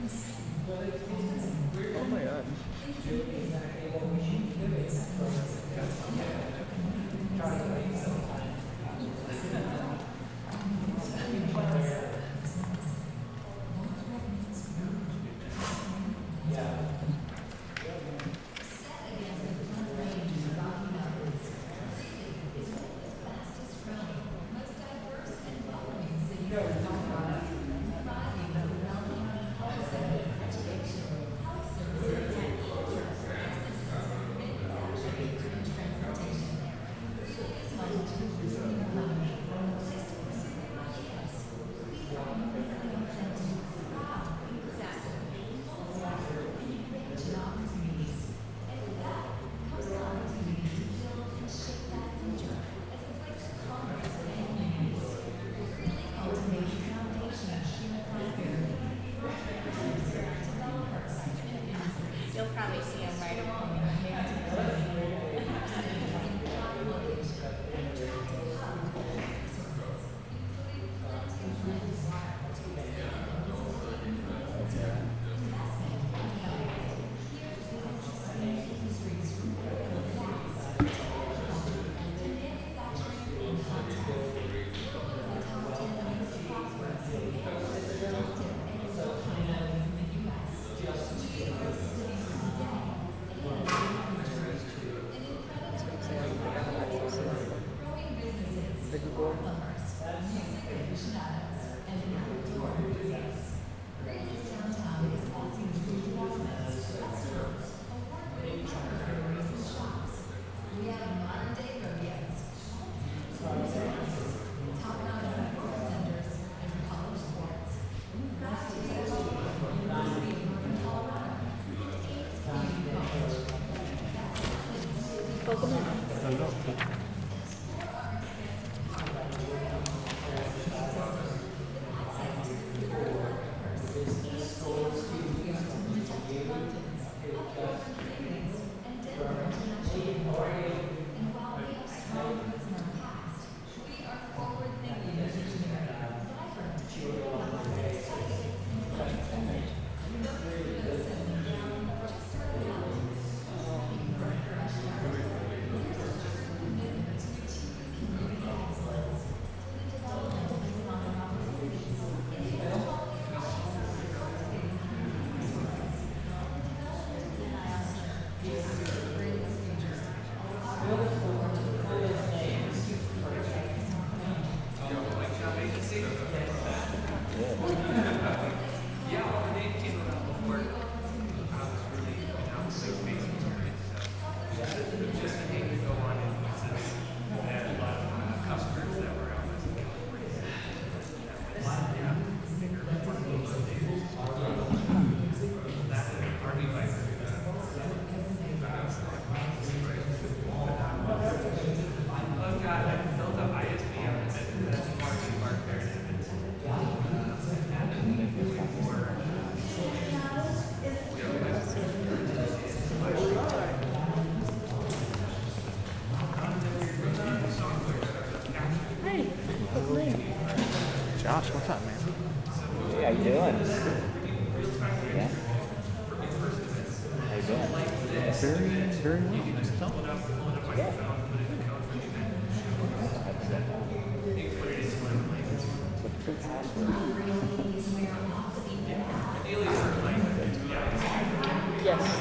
Oh my god. You'll probably see him right away. Josh, what's up, man? Hey, how you doing? Yeah. How you doing? Very well. Yeah.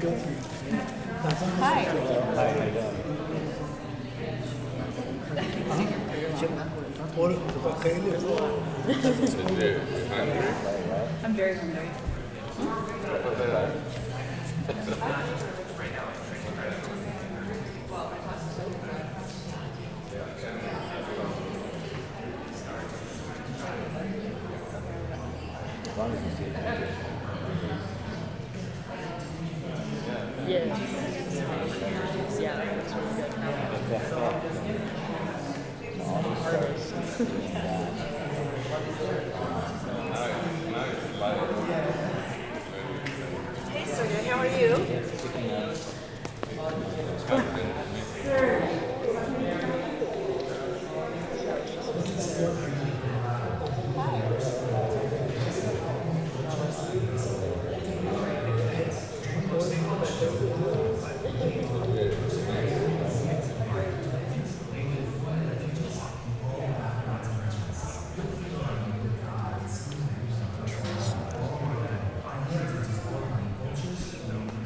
Hi. Hi, how you doing? I'm very hungry. As long as you see it. Yeah. Yeah, that's really good. All these starts doing that. Hey, Sergey, how are you?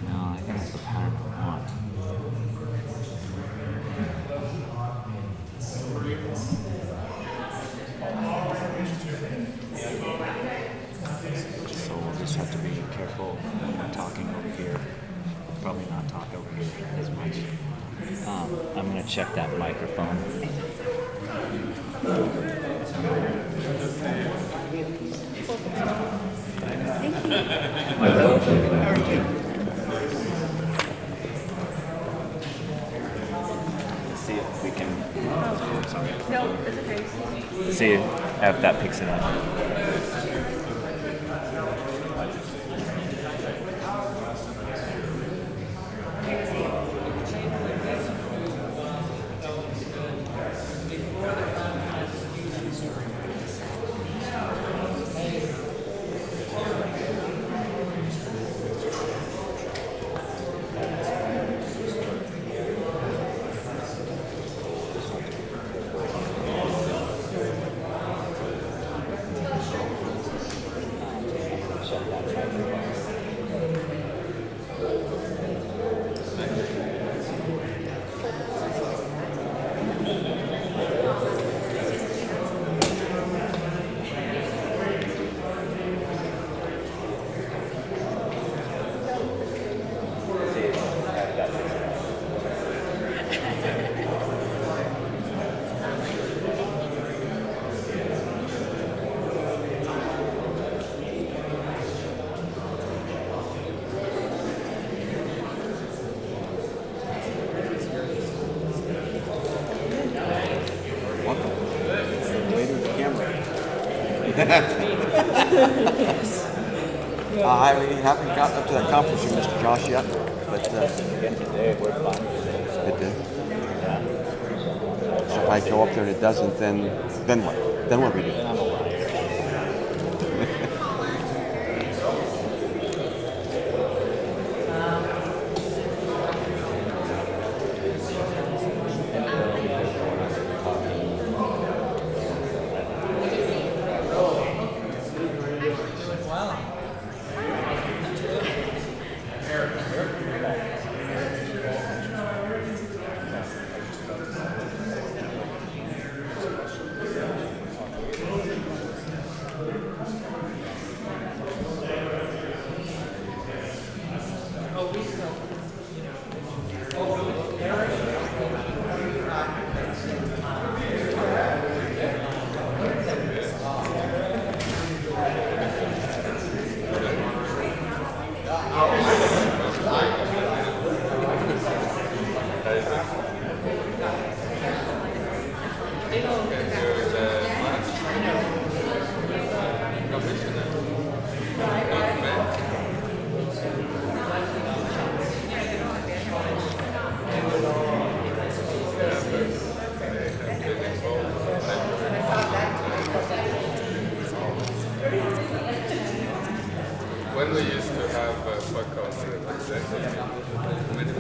No, I think it's the pattern I want. So we'll just have to be careful when we're talking over here. Probably not talk over here as much. I'm gonna check that microphone. See if we can. Sorry. No, it's okay. See if that picks it up. I haven't gotten up to that conference with Mr. Josh yet, but Again today, we're fine today. So, it did. yeah. So if I go up there and it doesn't, then what? Then what do we do? Then I'm a liar. When we used to have faculty representatives, many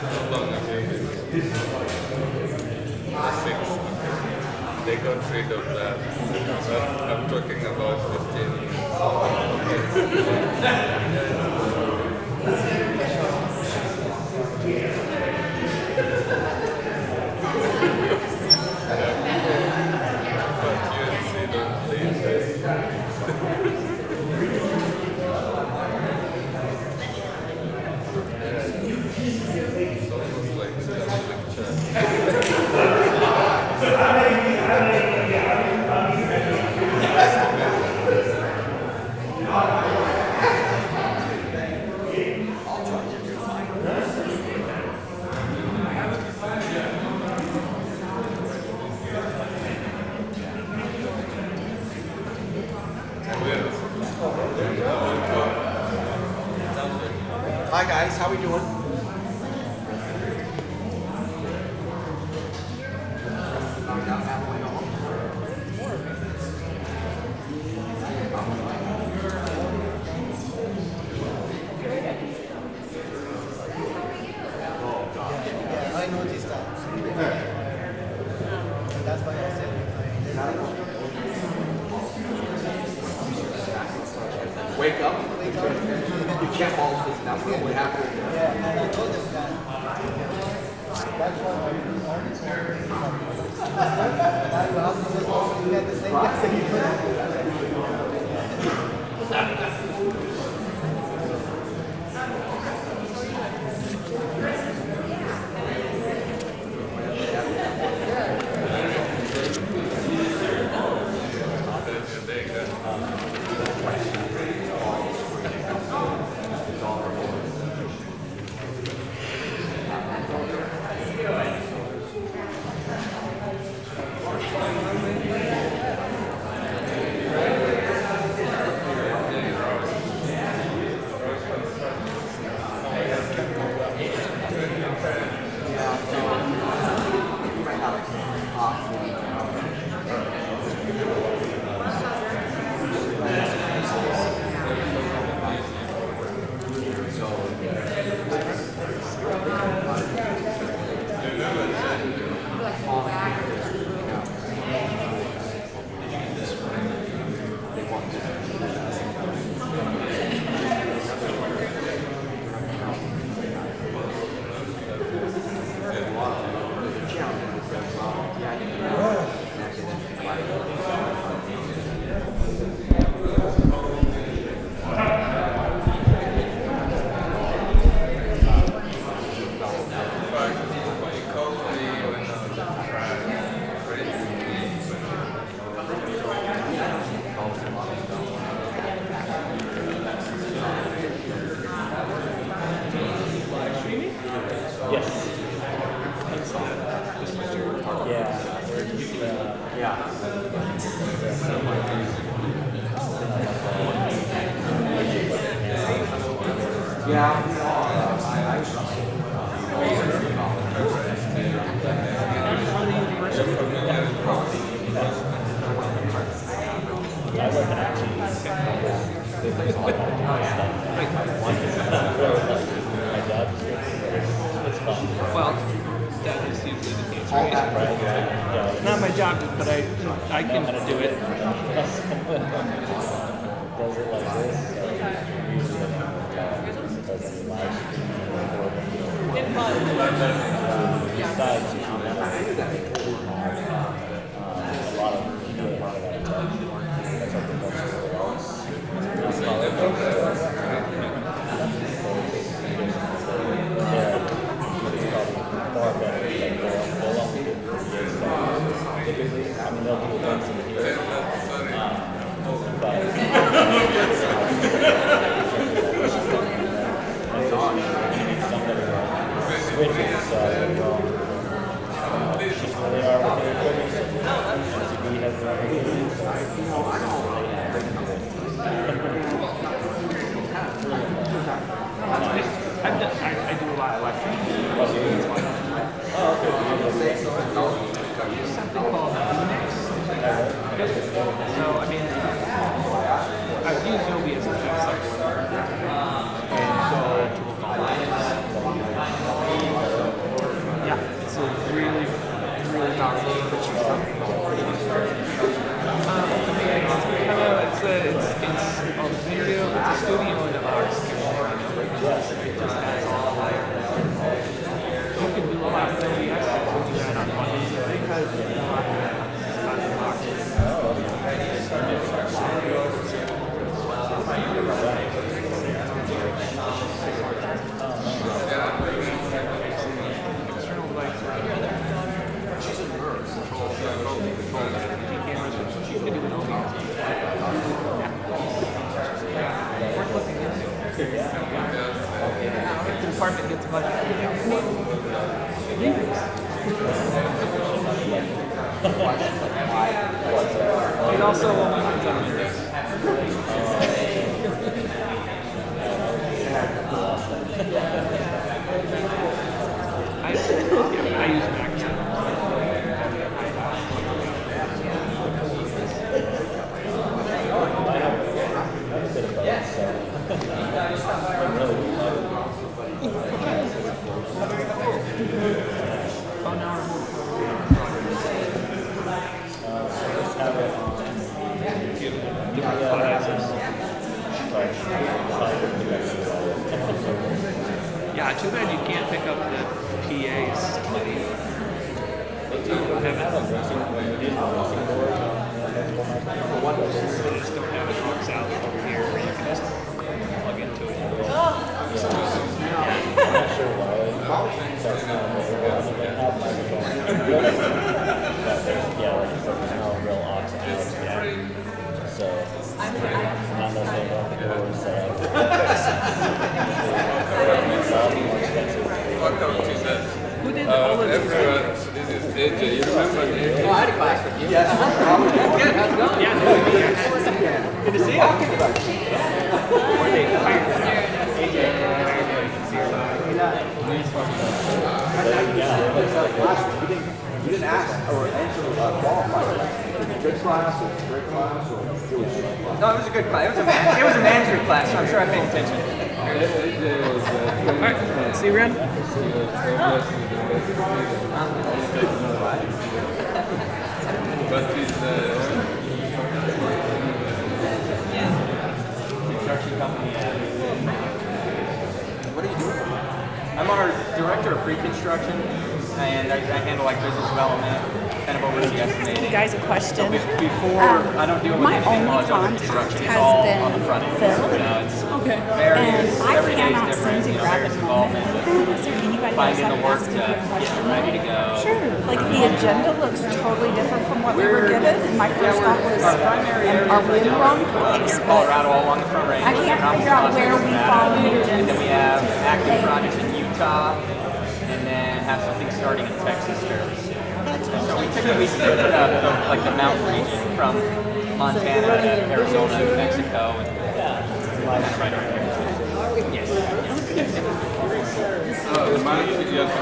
how long ago? The 60s. They got rid of that. But I'm talking about 15 years. Hi guys, how we doing? I noticed that. That's why I said Wake up. You can't fall asleep. That's what would happen. yeah, and I told them that. That's why I always now you have to just look at the same Well, that is usually the case, right? Not my job, but I can do it. Does it like this? Besides, you know, a lot of people that have that touch. That's like the most of the else. Yeah, it's probably far better. Like, they'll only do typically, I mean, they'll do events in here. Switches, so she's really are with the equipment. MCB has their own equipment. I do a lot of electric. Something called Phoenix. So, I mean, I've used Yobi as a fence yeah, it's a really powerful switch. It's a studio in a box. department gets a budget for it also only runs on Windows. I use Mac too. Yeah, too bad you can't pick up the PA's money. They just don't have it works out over here where you can just plug into it. Welcome to that. Who did all of this? Everyone, this is AJ. You remember AJ? I had a class with you. Yes. Yeah, no, good to see you. Where they hired You didn't ask or answer qualify. Good class or great class or it was No, it was a good class. It was a management class, so I'm sure I paid attention. Alright, see you around. But it's What are you doing? I'm our director of pre-construction, and I handle like business development, kind of oversee You estimating. guys a question. Before I don't deal with My anything only while I do contact construction. It's has all been on the front end. Phil. You know, it's Okay. various, And I every day is cannot different. seem to You know, grab various the moment. involvement, Is there anybody else finding that the work asked to me a get question? ready to go. Sure. Like the agenda looks totally different from what we were given. And my first thought was, Our primary areas are we in the wrong place? here in But Colorado, all along the front range. I can't figure out where we fall in the And agenda. then we have active projects in Utah, and then have something starting in Texas fairly soon. So we typically stick to the mountain region from Montana to Arizona to Mexico, and right over here. Yes. mine you together.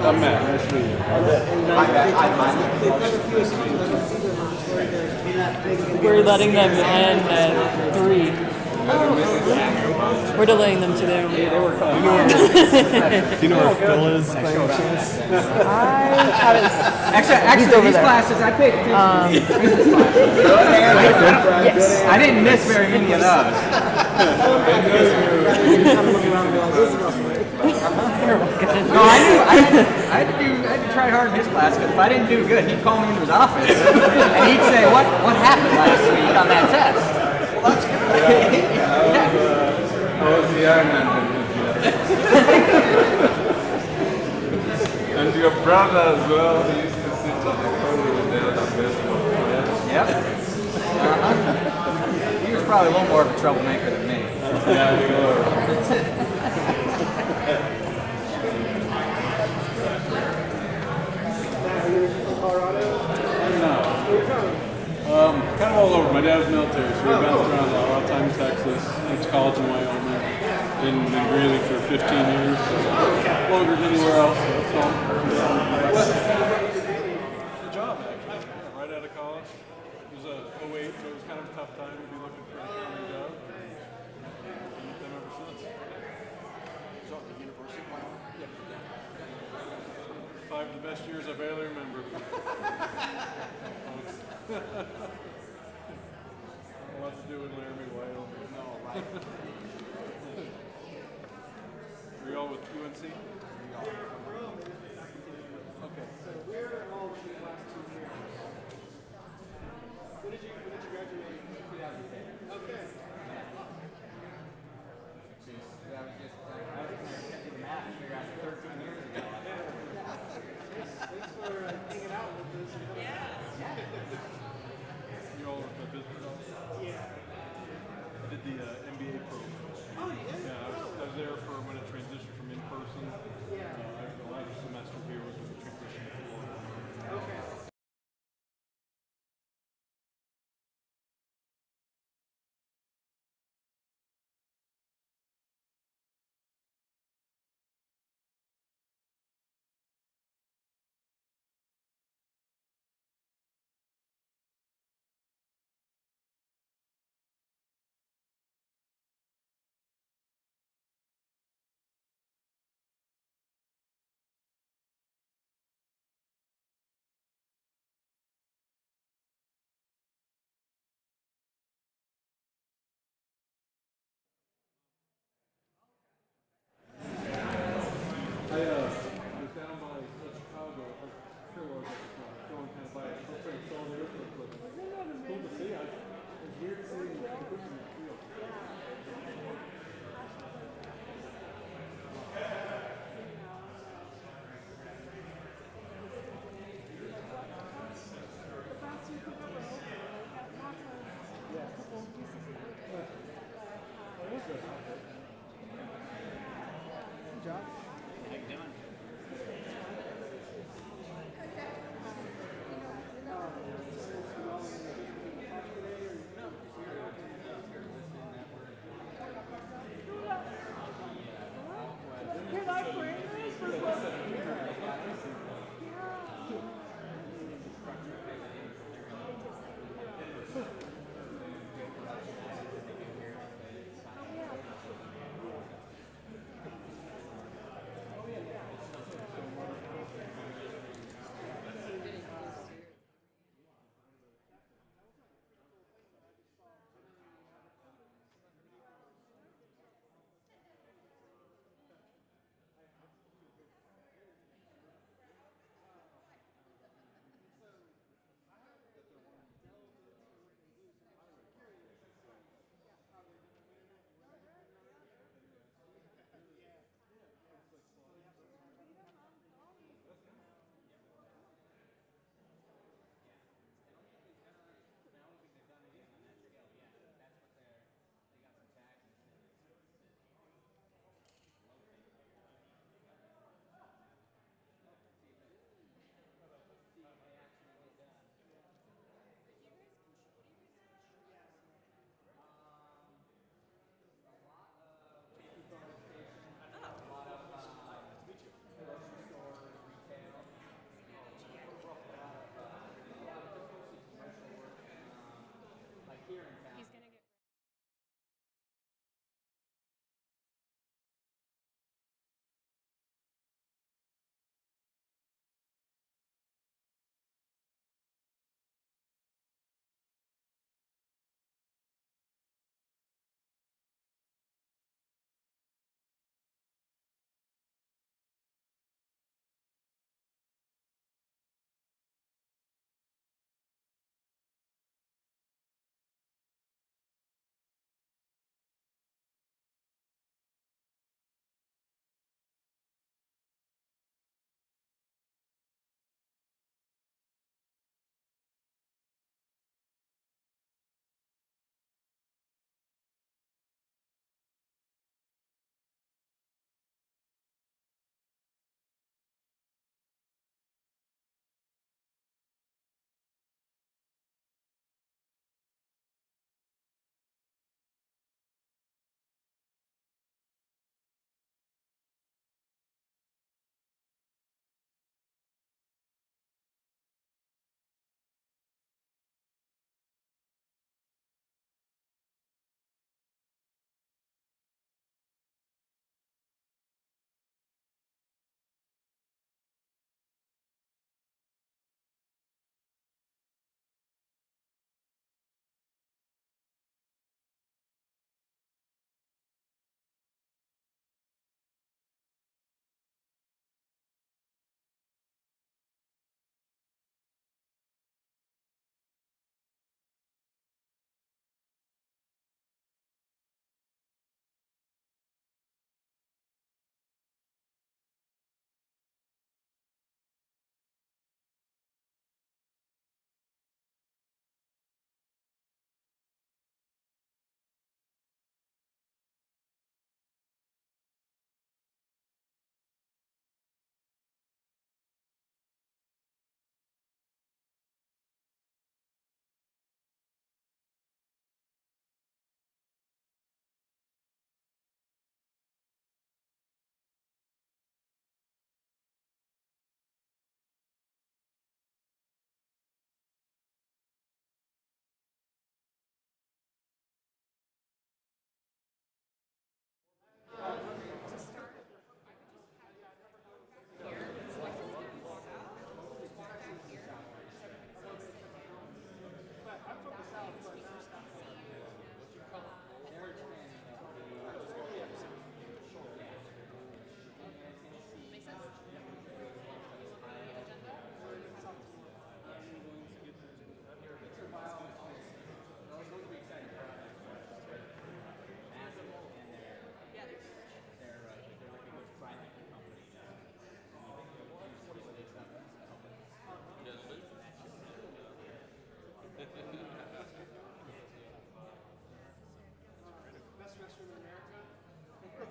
I'm Matt. Nice to meet you. We're letting them end at 3. We're delaying them to there. Do you know where Phil is by any chance? Actually, these classes I paid attention to. Yes. I didn't miss very many of those. No, I knew I had to try hard in his class because if I didn't do good, he'd call me into his office and he'd say, "What happened last week on that test?" Well, that's good. I was young and your brother as well, he used to sit on the corner with the other baseball players. Yep. He was probably a little more of a troublemaker than me. Yeah, we were. Kind of all over. My dad was military, so we bounced around a lot of time in Texas, went to college in Wyoming, been in Greeley for 15 years, so longer than anywhere else. So that's all. Good job, actually. Yeah, right out of college. It was a 08, so it was kind of a tough time to be looking for a accounting job. And with them ever since. So, the University of Wyoming? Yep. 5 of the best years I barely remember. What to do in Laramie, Wyoming? No, right. Were you all with UNC? Okay. So we're all with the last 2 years. When did you graduate? 2010. Okay. Thanks for hanging out with us. Yeah. You all with the business office? Yeah. the MBA program. Oh, you did? Yeah, I was there for when it transitioned from in person. The last semester here was when the transition to Florida. Okay. I was down by Chicago, sure was going kind of by a train, saw the airport, but it's cool to see. It's weird to see the pushing in the field. How you doing? You're like wearing this?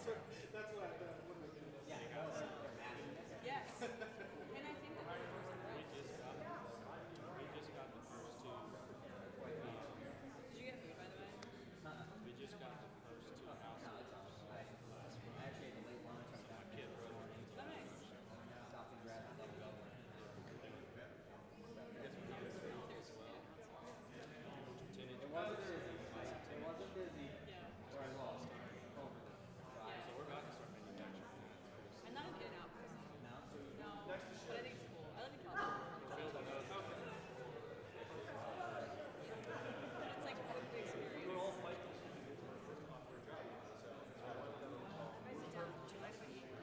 Yes. And I think that We just got the first two. did you get food by the way? We just got the first two houses. I actually ate a late lunch. My kid wrote it into Oh, nice. Stop and grab it. It wasn't busy. Or I lost. So we're about to start manufacturing. I'm not an In-N-Out person. No? No. But I think it's cool. I live in California. It's like a good experience. We're all fighting. I sit down, do you like what you eat?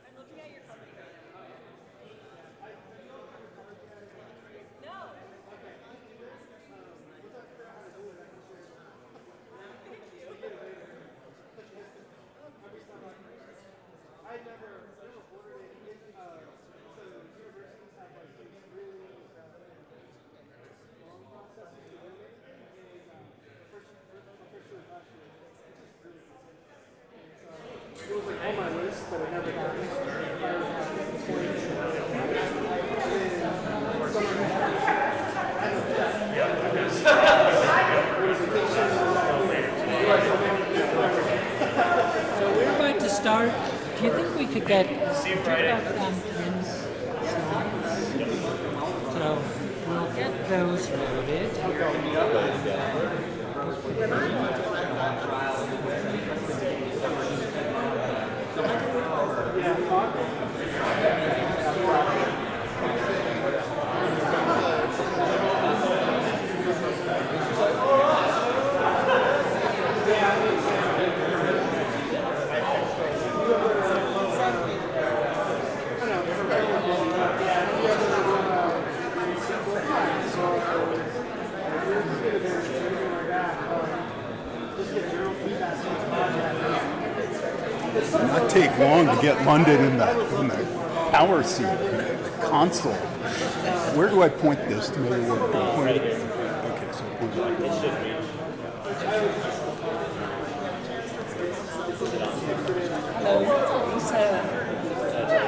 I'm looking at your company right now. No. I never ordered it. So universities have like these really long processes to do it. And first year last year, it's just really consistent. It was like on my list, but I never got So we're about to start. Do you think we could get pins? So we'll get those loaded. Not take long to get London in the power seat, the console. Where do I point this to make it work? Point it. Okay, so point it like this. Hello, Lisa.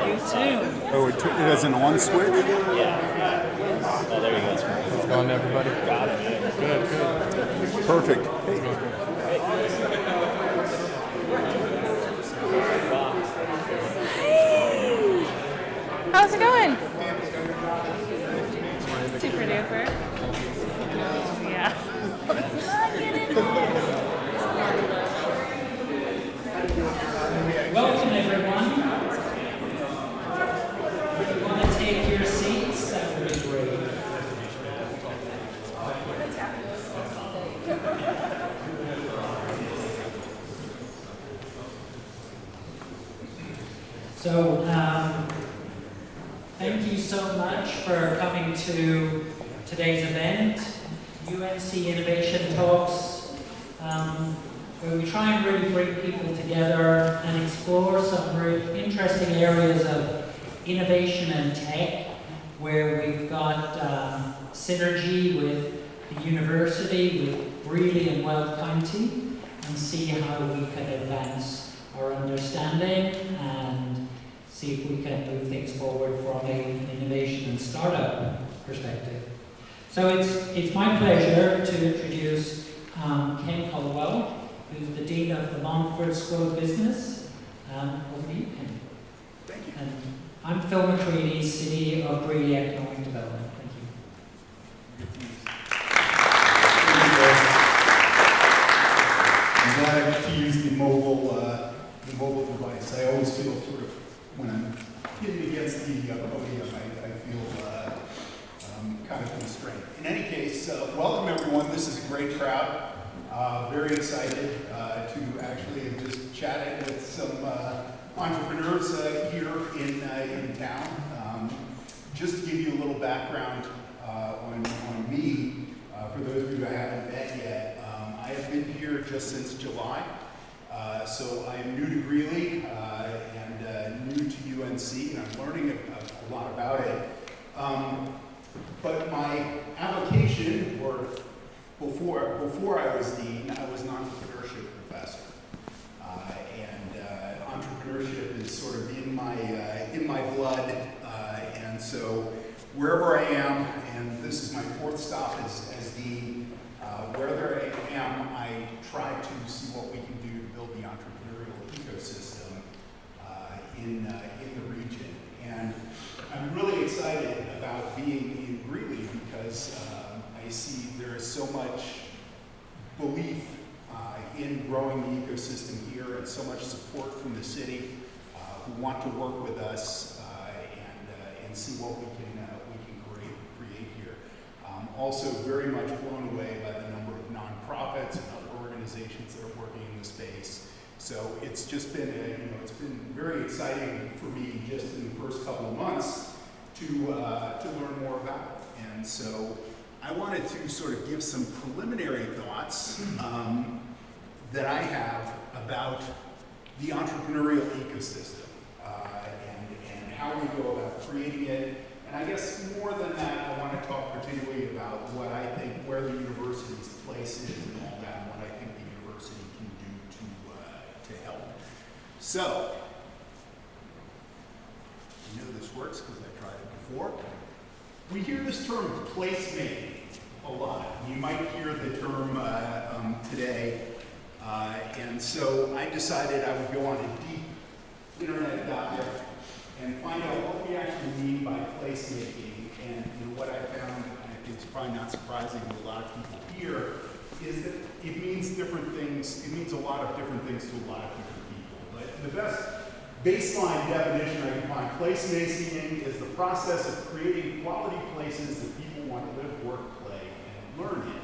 You too. Oh, it has an on switch? Yeah. Oh, there you go. How's it going, everybody? Got it. Good. Perfect. Hey! How's it going? Super duper. Yeah. Welcome, everyone. If you want to take your seats, that would be great. So, thank you so much for coming to today's event, UNC Innovation Talks, where we try and really bring people together and explore some really interesting areas of innovation and tech, where we've got synergy with the university, with Greeley and Weld County, and see how we can advance our understanding and see if we can move things forward from an innovation and startup perspective. So it's my pleasure to introduce Ken Caldwell, who's the Dean of the Monfort School of Business. Over to you, Ken. Thank you. And I'm Phil McCready, City of Greeley Economic Development. Thank you. I'm glad I get to use the mobile device. I always feel sort of, when I'm hitting against the podium, I feel kind of constrained. In any case, welcome everyone. This is a great crowd. Very excited to actually have just chatted with some entrepreneurs here in town. Just to give you a little background on me, for those of you I haven't met yet, I have been here just since July. So I am new to Greeley and new to UNC, and I'm learning a lot about it. But my application, or before I was dean, I was an entrepreneurship professor, and entrepreneurship is sort of in my blood, and so wherever I am, and this is my fourth stop as dean, wherever I am, I try to see what we can do to build the entrepreneurial ecosystem in the region. And I'm really excited about being in Greeley because I see there is so much belief in growing the ecosystem here and so much support from the city who want to work with us and see what we can create here. Also very much blown away by the number of nonprofits and other organizations that are working in the space. So it's just been it's been very exciting for me just in the first couple of months to learn more about it. And so I wanted to sort of give some preliminary thoughts that I have about the entrepreneurial ecosystem and how we go about creating it. And I guess more than that, I want to talk particularly about what I think, where the university's place is and all that, and what I think the university can do to help. So, you know this works because I tried it before. We hear this term placemaking a lot. You might hear the term today. And so I decided I would go on a deep internet dive and find out what we actually mean by placemaking. And what I found, and I think it's probably not surprising to a lot of people here, is that it means different things. It means a lot of different things to a lot of different people. But the best baseline definition I can find, placemaking is the process of creating quality places that people want to live, work, play, and learn in.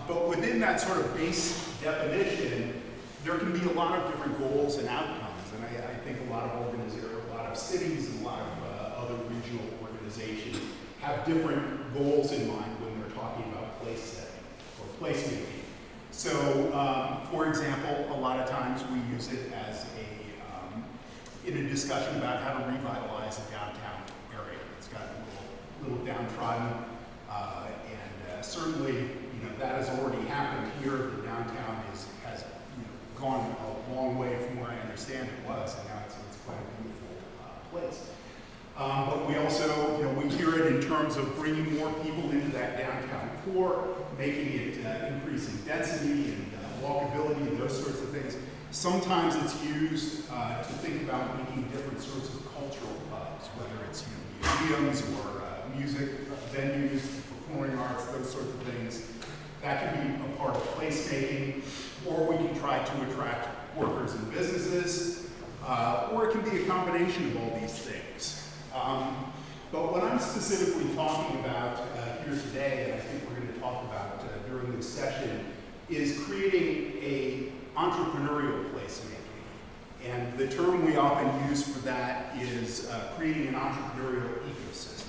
But within that sort of base definition, there can be a lot of different goals and outcomes. And I think a lot of cities and a lot of other regional organizations have different goals in mind when they're talking about place setting or placemaking. So, for example, a lot of times we use it as in a discussion about how to revitalize a downtown area. It's got a little downtrodden, and certainly, that has already happened here. The downtown has gone a long way from where I understand it was, and now it's quite a beautiful place. But we also, we hear it in terms of bringing more people into that downtown core, making it increasing density and walkability and those sorts of things. Sometimes it's used to think about making different sorts of cultural hubs, whether it's museums or music venues, performing arts, those sorts of things. That can be a part of placemaking, or we can try to attract workers and businesses, or it can be a combination of all these things. But what I'm specifically talking about here today, and I think we're going to talk about during this session, is creating a entrepreneurial placemaking. And the term we often use for that is creating an entrepreneurial ecosystem.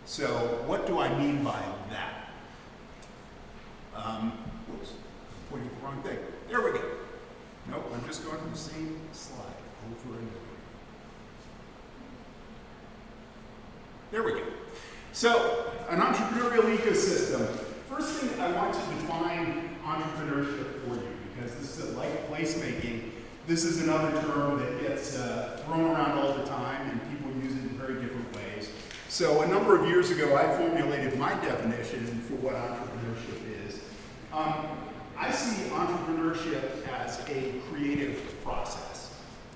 So what do I mean by that? Whoops, I'm pointing at the wrong thing. There we go. Nope, I'm just going to the same slide over and over. There we go. So, an entrepreneurial ecosystem. First thing, I want to define entrepreneurship for you, because this is like placemaking. This is another term that gets thrown around all the time, and people use it in very different ways. So, a number of years ago, I formulated my definition for what entrepreneurship is. I see entrepreneurship as a creative process,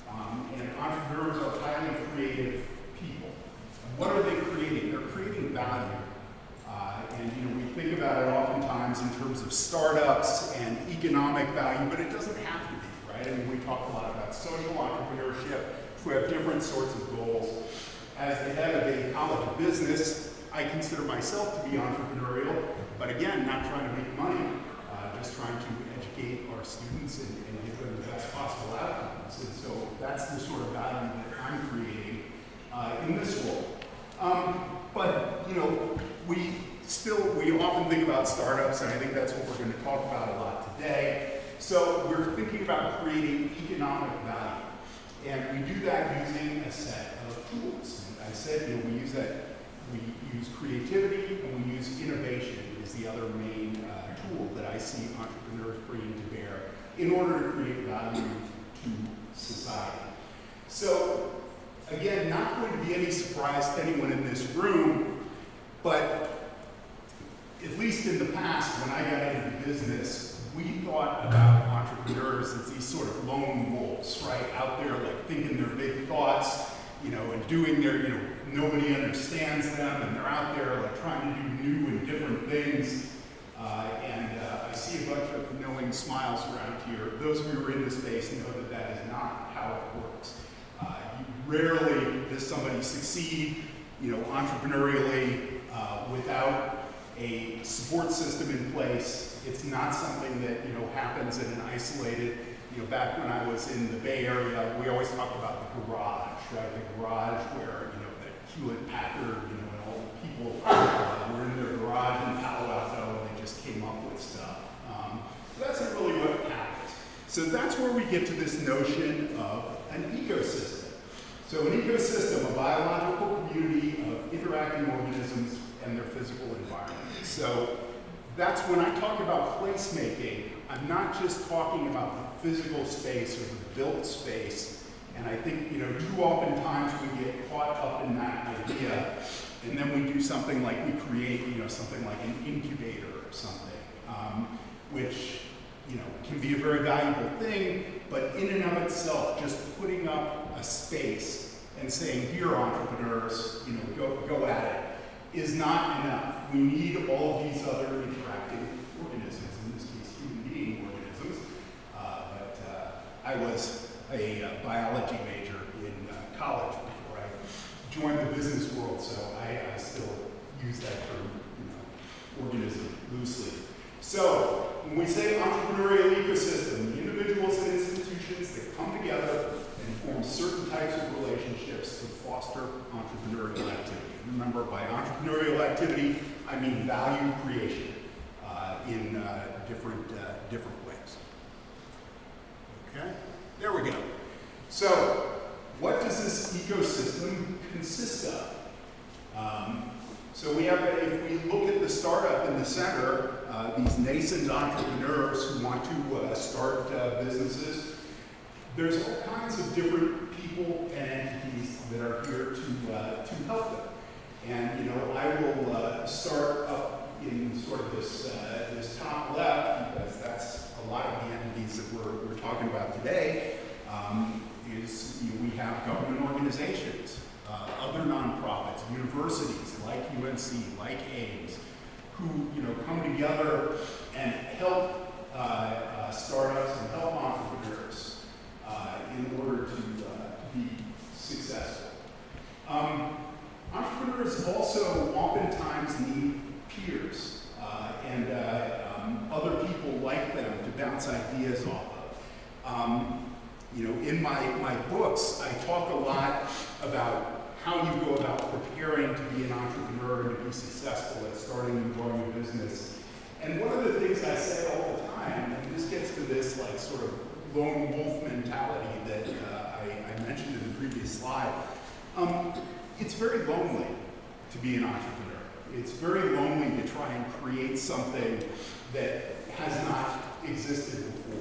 and entrepreneurs are highly creative people. What are they creating? They're creating value, and times in terms of startups and economic value, but it doesn't have to be, right? I mean, we talk a lot about social entrepreneurship who have different sorts of goals. As the head of a college of business, I consider myself to be entrepreneurial, but again, not trying to make money, just trying to educate our students and give them the best possible outcomes. And so that's the sort of value that I'm creating in this role. But, you know, we often think about startups, and I think that's what we're going to talk about a lot today. So we're thinking about creating economic value. And we do that using a set of tools. And I said, you know, we use creativity and we use innovation is the other main tool that I see entrepreneurs bringing to bear in order to create value to society. So, again, not going to be any surprise to anyone in this room, but at least in the past, when I got into business, we thought about entrepreneurs as these sort of lone wolves, right? Out there, like, thinking their big thoughts, you know, and doing their, you know, nobody understands them, and they're out there, like, trying to do new and different things. I see a bunch of knowing smiles around here. Those of you who are in this space know that that is not how it works. Rarely does somebody succeed, you know, entrepreneurially without a support system in place. It's not something that, you know, happens in an isolated, you know, back when I was in the Bay Area, we always talked about the garage, right? The garage where, you know, the Hewlett-Packard, you know, and all the people were in their garage in Palo Alto and they just came up with stuff. That's not really what happens. So that's where we get to this notion of an ecosystem. So an ecosystem, a biological community of interacting organisms and their physical environment. So that's when I talk about placemaking, I'm not just talking about the physical space or the built space. And I think, you know, too often times we get caught up in that idea, and then we do something like we create, you know, something like an incubator or something, which, you know, can be a very valuable thing, but in and of itself, just putting up a space and saying, here, entrepreneurs, you know, go at it, is not enough. We need all of these other interacting organisms, in this case, human being organisms. I was a biology major in college before I joined the business world, so I still use that term, you know, organism, loosely. So, when we say entrepreneurial ecosystem, the individuals and institutions that come together and form certain types of relationships to foster entrepreneurial activity. Remember, by entrepreneurial activity, I mean value creation in different ways. Okay, there we go. So, what does this ecosystem consist of? So we have, if we look at the startup in the center, these nascent entrepreneurs who want to start businesses, there's all kinds of different people and entities that are here to help them. And, you know, I will start up in sort of this top left, because that's a lot of the entities that we're talking about today, we have government organizations, other nonprofits, universities like UNC, like Ames, who, you know, come together and help startups and help entrepreneurs in order to be successful. Entrepreneurs also oftentimes need peers and other people like them to bounce ideas off of. You know, in my books, I talk a lot about how you go about preparing to be an entrepreneur and to be successful at starting and growing a business. And one of the things I say all the time, and this gets to this like sort of lone wolf mentality that I mentioned in the previous slide, it's very lonely to be an entrepreneur. It's very lonely to try and create something that has not existed before.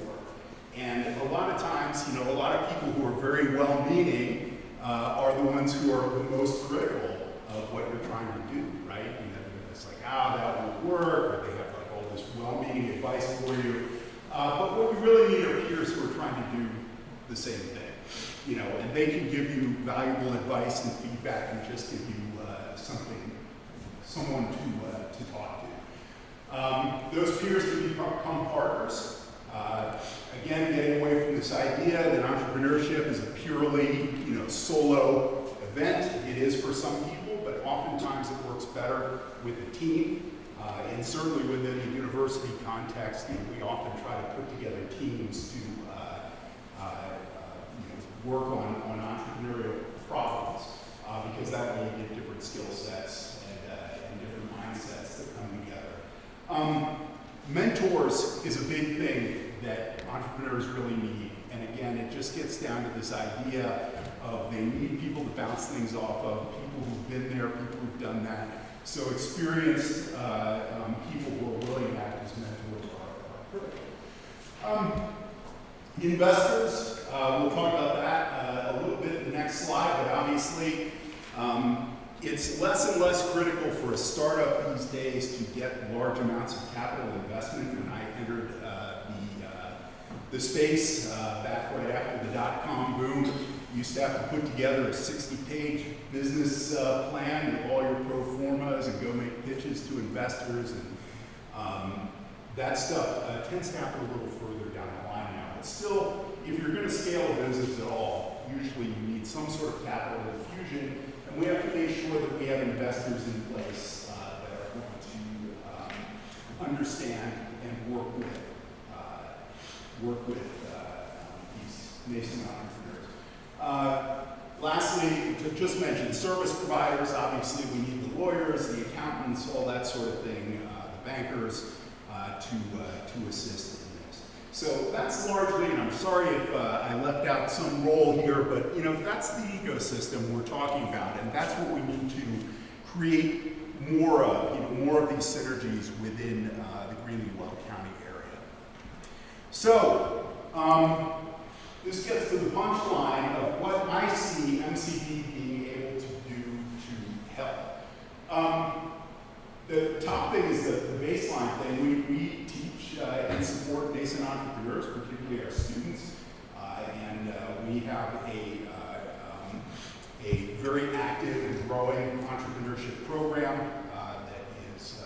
And a lot of times, you know, a lot of people who are very well-meaning are the ones who are the most critical of what you're trying to do, right? You know, it's like, that won't work, or they have like all this well-meaning advice for you. But what you really need are peers who are trying to do the same thing, you know, and they can give you valuable advice and feedback and just give you someone to talk to. Those peers can become partners. Again, getting away from this idea that entrepreneurship is a purely, solo event. It is for some people, but oftentimes it works better with a team. And certainly within the university context, we often try to put together teams to work on entrepreneurial problems, because that way you get different skill sets and different mindsets that come together. Mentors is a big thing that entrepreneurs really need. And again, it just gets down to this idea of they need people to bounce things off of, people who've been there, people who've done that. So experienced people who are willing to act as mentors are critical. Investors, we'll talk about that a little bit in the next slide, but obviously it's less and less critical for a startup these days to get large amounts of capital investment. When I entered the space back right after the dot-com boom, you used to have to put together a 60-page business plan with all your pro formas and go make pitches to investors. And that stuff tends to happen a little further down the line now. But still, if you're going to scale a business at all, usually you need some sort of capital infusion. And we have to make sure that we have investors in place that are going to understand and work with these nascent entrepreneurs. Lastly, to just mention service providers. Obviously, we need the lawyers, the accountants, all that sort of thing, the bankers to assist in this. So that's largely, and I'm sorry if I left out some role here, but that's the ecosystem we're talking about, and that's what we need to create more of, more of these synergies within the GreeleyWeld County area. So, this gets to the punchline of what I see MCB being able to do to help. The top thing is the baseline thing. We teach and support nascent entrepreneurs, particularly our students, and we have a very active and growing entrepreneurship program that is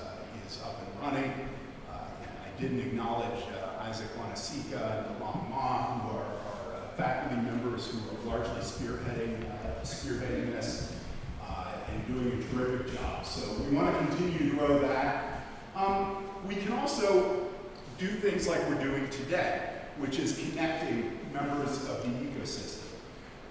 up and running. And I didn't acknowledge Isaac Wanasika and Alon Ma, who are faculty members who are largely spearheading this and doing a terrific job. So we want to continue to grow that. We can also do things like we're doing today, which is connecting members of the ecosystem.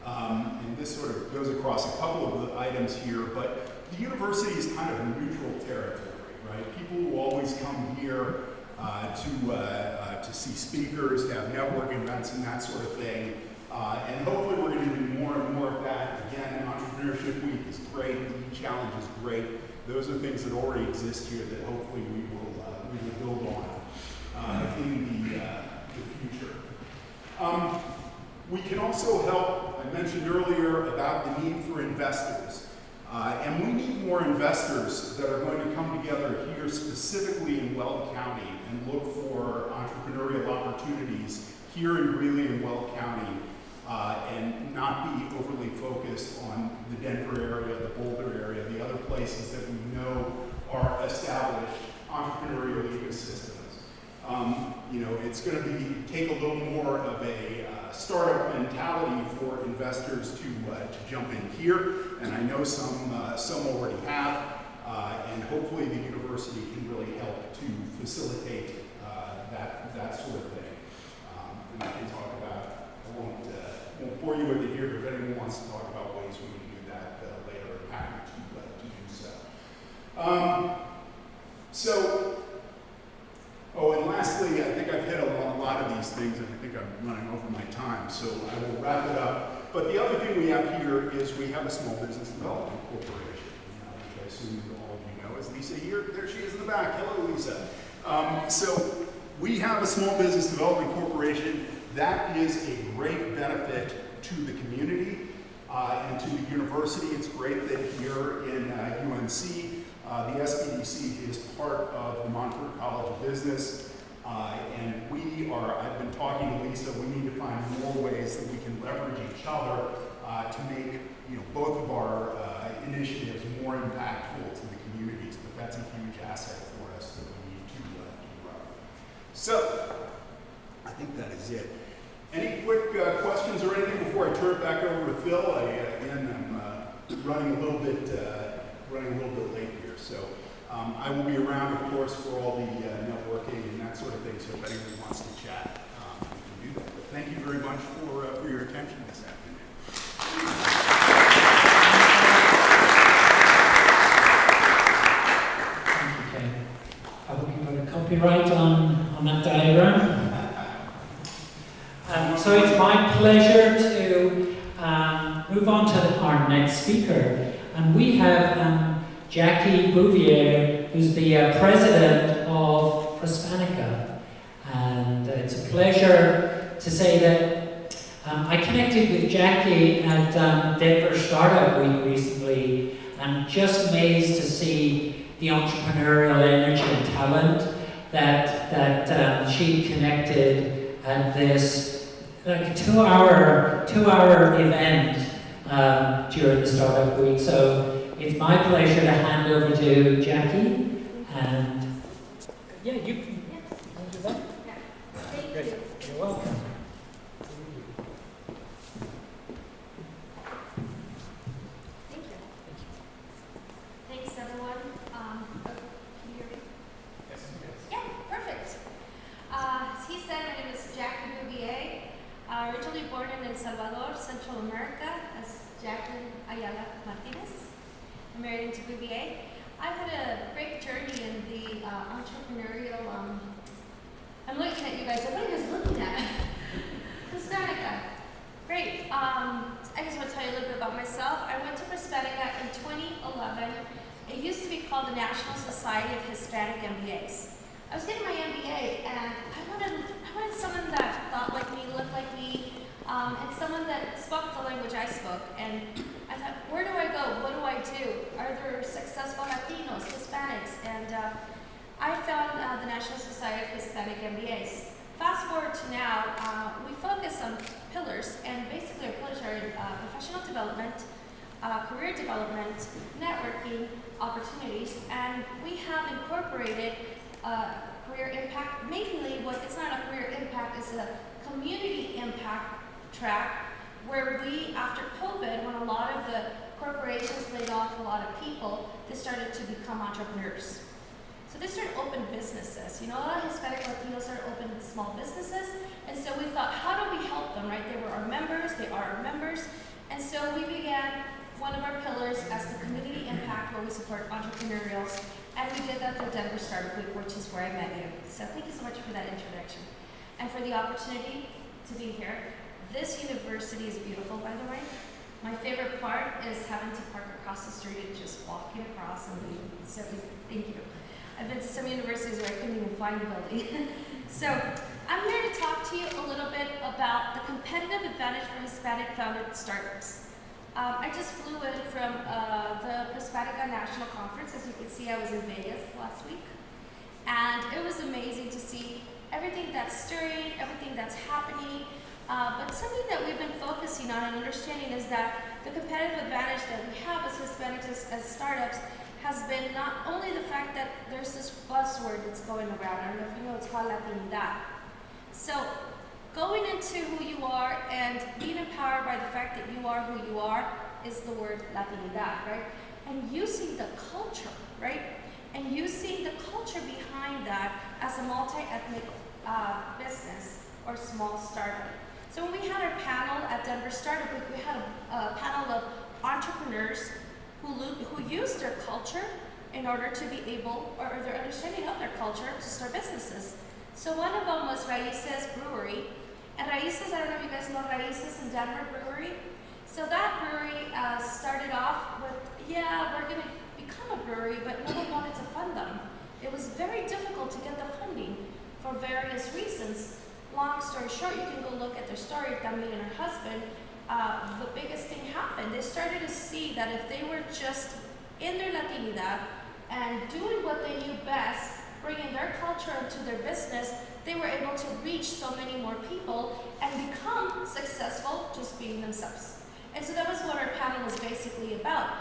And this sort of goes across a couple of the items here, but the university is kind of a neutral territory, right? People who always come here to see speakers, to have network events and that sort of thing. And hopefully we're going to do more and more of that. Again, Entrepreneurship Week is great, the challenge is great. Those are things that already exist here that hopefully we will build on in the future. We can also help, I mentioned earlier about the need for investors. And we need more investors that are going to come together here specifically in Weld County and look for entrepreneurial opportunities here in Greeley and Weld County and not be overly focused on the Denver area, the Boulder area, the other places that we know are established entrepreneurial ecosystems. It's going to take a little more of a startup mentality for investors to jump in here, and I know some already have, and hopefully the university can really help to facilitate that sort of thing. And I can talk about, I won't bore you with it here, but if anyone wants to talk about ways we can do that later, I'm happy to do so. And lastly, I think I've hit a lot of these things, and I think I'm running over my time, so I will wrap it up. But the other thing we have here is we have a small business development corporation, which I assume all of you know. Is Lisa here? There she is in the back. Hello, Lisa. So we have a small business development corporation. That is a great benefit to the community and to the university. It's great that here in UNC, the SBDC is part of the Monfort College of Business, and I've been talking to Lisa, we need to find more ways that we can leverage each other to make both of our initiatives more impactful to the communities, but that's a huge asset for us that we need So, I think that is it. Any quick questions or anything before I turn it back over to Phil? Again, I'm running a little bit late here, so I will be around, of course, for all the networking and that sort of thing. So if anyone wants to chat, we can do that. But thank you very much for your attention this afternoon. Okay. I hope you got a copyright on that diagram. So it's my pleasure to move on to our next speaker. And we have Jackie Bouvier, who's the president of Prospanica. And it's a pleasure to say that I connected with Jackie at Denver Startup Week recently, and just amazed to see the entrepreneurial energy and talent that she connected at this like two-hour event during the Startup Week. So it's my pleasure to hand over to Jackie. And yeah, you can do that. Thank Great. you. You're welcome. Thank you. Thanks, everyone. Can you hear me? Yes. Yeah, perfect. As he said, my name is Jackie Bouvier. Originally born in El Salvador, Central America, as Jacqueline Ayala Martinez. I'm married into Bouvier. I've had a great journey in the entrepreneurial. I'm looking at you guys. What are you guys looking at? Prospanica. Great. I just want to tell you a little bit about myself. I went to Prospanica in 2011. It used to be called the National Society of Hispanic MBAs. I was getting my MBA, and I wanted someone that thought like me, looked like me, and someone that spoke the language I spoke. And I thought, where do I go? What do I do? Are there successful Latinos, Hispanics? And I found the National Society of Hispanic MBAs. Fast forward to now, we focus on pillars, and basically our pillars are professional development, career development, networking, opportunities, and we have incorporated career impact. Mainly, it's not a career impact, it's a community impact track where we, after COVID, when a lot of the corporations laid off a lot of people, they started to become entrepreneurs. So they started open businesses. You know, a lot of Hispanic Latinos started open small businesses, and so we thought, how do we help them, right? They were our members, they are our members, and so we began one of our pillars as the community impact, where we support entrepreneurials, and we did that through Denver Startup Week, which is where I met you. So thank you so much for that introduction, and for the opportunity to be here. This university is beautiful, by the way. My favorite part is having to park across the street and just walking across and leaving. So thank you. I've been to some universities where I couldn't even find the building. So I'm here to talk to you a little bit about the competitive advantage for Hispanic founded startups. I just flew in from the Prospanica National Conference. As you can see, I was in Vegas last week. And it was amazing to see everything that's stirring, everything that's happening. But something that we've been focusing on and understanding is that the competitive advantage that we have as Hispanics, as startups, has been not only the fact that there's this buzzword that's going around. I don't know if you know, it's called Latinidad. So going into who you are and being empowered by the fact that you are who you are is the word Latinidad, right? And using the culture, right? And using the culture behind that as a multi-ethnic business or small startup. So when we had our panel at Denver Startup Week, we had a panel of entrepreneurs who used their culture in order to be able, or their understanding of their culture, to start businesses. So one of them was Raíces Brewery. And Raíces, I don't know if you guys know Raíces in Denver Brewery. So that brewery started off with, yeah, we're going to become a brewery, but no one wanted to fund them. It was very difficult to get the funding for various reasons. Long story short, you can go look at their story, Tammy and her husband. The biggest thing happened. They started to see that if they were just in their Latinidad and doing what they knew best, bringing their culture into their business, they were able to reach so many more people and become successful just being themselves. And so that was what our panel was basically about.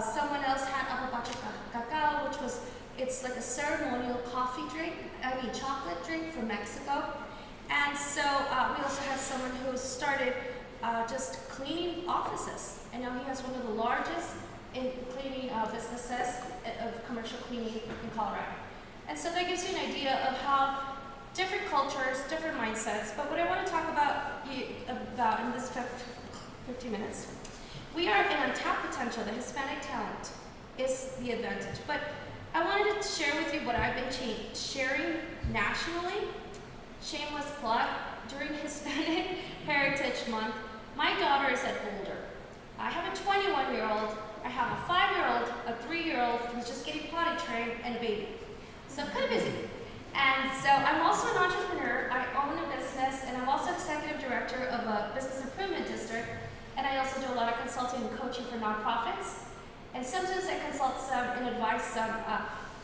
Someone else had Apapacho Cacao, which was, it's it's like a ceremonial chocolate drink from Mexico. And so we also have someone who started just cleaning offices. I know he has one of the largest in cleaning businesses of commercial cleaning in Colorado. And so that gives you an idea of how different cultures, different mindsets. But what I want to talk about in this 15 minutes, we are in untapped potential. The Hispanic talent is the advantage. But I wanted to share with you what I've been sharing nationally. Shameless plug, during Hispanic Heritage Month, my daughter is older. I have a 21-year-old, I have a 5-year-old, a 3-year-old who's just getting potty trained, and a baby. So I'm kind of busy. And so I'm also an entrepreneur. I own a business, and I'm also executive director of a business improvement district. And I also do a lot of consulting and coaching for nonprofits. And sometimes I consult some and advise some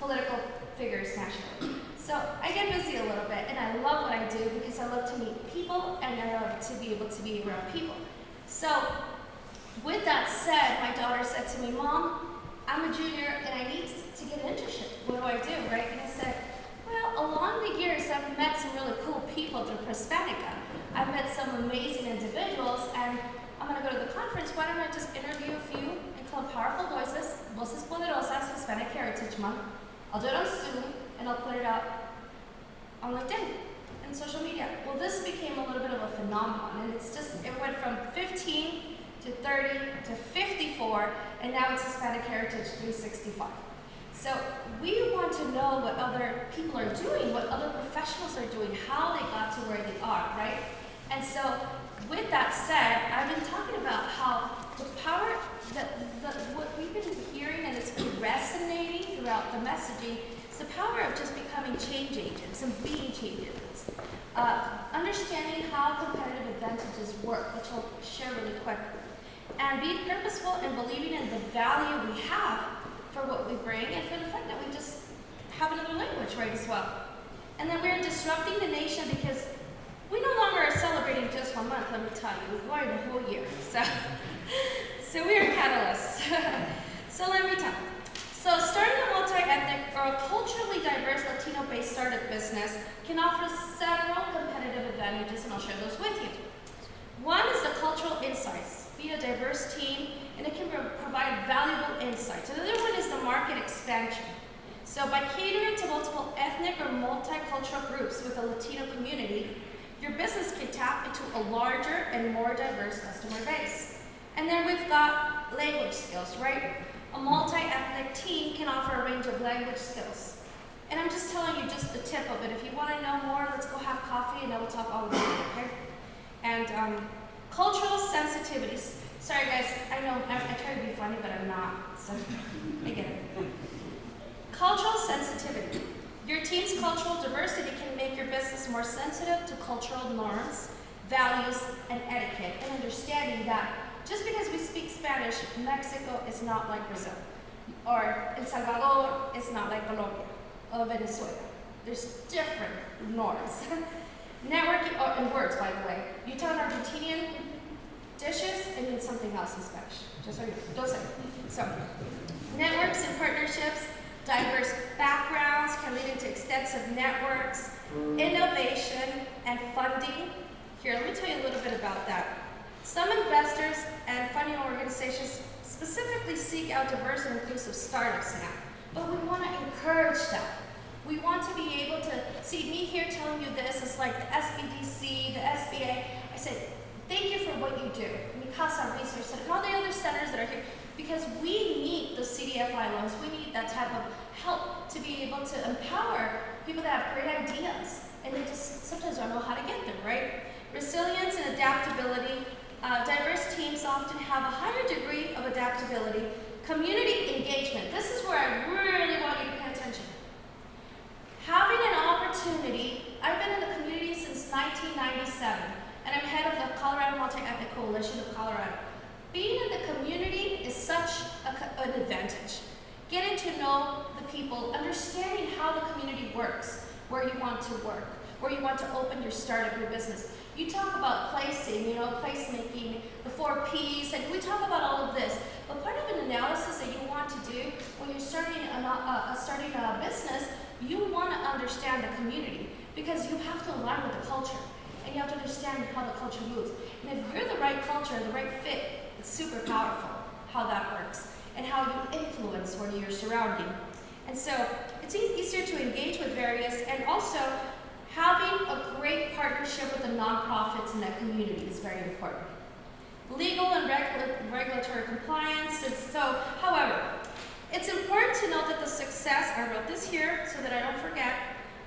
political figures nationally. So I get busy a little bit, and I love what I do because I love to meet people, and I love to be able to be around people. So with that said, my daughter said to me, Mom, I'm a junior and I need to get an internship. What do I do, right? And I said, well, along the years, I've met some really cool people through Hispanica. I've met some amazing individuals, and I'm going to go to the conference. Why don't I just interview a few and call Powerful Voices, Voces Poderosas, Hispanic Heritage Month. I'll do it on Zoom, and I'll put it out on LinkedIn and social media. Well, this became a little bit of a phenomenon, and it went from 15 to 30 to 54, and now it's Hispanic Heritage 365. So we want to know what other people are doing, what other professionals are doing, how they got to where they are, right? And so with that said, I've been talking about how the power, what we've been hearing, and it's been resonating throughout the messaging, is the power of just becoming change agents and being change agents. Understanding how competitive advantages work, which I'll share really quick. And being purposeful and believing in the value we have for what we bring, and for the fact that we just have another language, right, as well. And then we're disrupting the nation because we no longer are celebrating just 1 month, let me tell you. We're going the whole year. So we are catalysts. So let me tell you. So starting a multi-ethnic or a culturally diverse Latino-based startup business can offer several competitive advantages, and I'll share those with you. One is the cultural insights. Be a diverse team, and it can provide valuable insights. Another one is the market expansion. So by catering to multiple ethnic or multicultural groups with a Latino community, your business can tap into a larger and more diverse customer base. And then we've got language skills, right? A multi-ethnic team can offer a range of language skills. And I'm just telling you just the tip of it. If you want to know more, let's go have coffee and I will talk all about it, okay? And cultural sensitivities. Sorry guys, I know I try to be funny, but I'm not, so I get it. Cultural sensitivity. Your team's cultural diversity can make your business more sensitive to cultural norms, values, and etiquette, and understanding that just because we speak Spanish, Mexico is not like Brazil, or El Salvador is not like Colombia, or Venezuela. There's different norms. Networking, and words, by the way. You talk Argentinian dishes, it means something else in Spanish. Just so you know, don't say it. So, networks and partnerships, diverse backgrounds can lead into extensive networks, innovation, and funding. Here, let me tell you a little bit about that. Some investors and funding organizations specifically seek out diverse and inclusive startups now, but we want to encourage that. We want to be able to see me here telling you this. It's like the SBDC, the SBA. I said, thank you for what you do. Mikasa Research Center, and all the other centers that are here, because we need those CDFI loans. We need that type of help to be able to empower people that have great ideas, and they just sometimes don't know how to get them, right? Resilience and adaptability. Diverse teams often have a higher degree of adaptability. Community engagement. This is where I really want you to pay attention. Having an opportunity, I've been in the community since 1997, and I'm head of the Colorado Multi-Ethnic Coalition of Colorado. Being in the community is such an advantage. Getting to know the people, understanding how the community works, where you want to work, where you want to open your startup, your business. You talk about placing, placemaking, the 4 Ps, and we talk about all of this. But part of an analysis that you want want to do when you're starting a business, you want to understand the community because you have to align with the culture and you have to understand how the culture moves. And if you're the right culture, the right fit, it's super powerful how that works and how you influence where you're surrounding. And so it's easier to engage with various, and also having a great partnership with the nonprofits in that community is very important. Legal and regulatory compliance. And so, however, it's important to note that the success, I wrote this here so that I don't forget,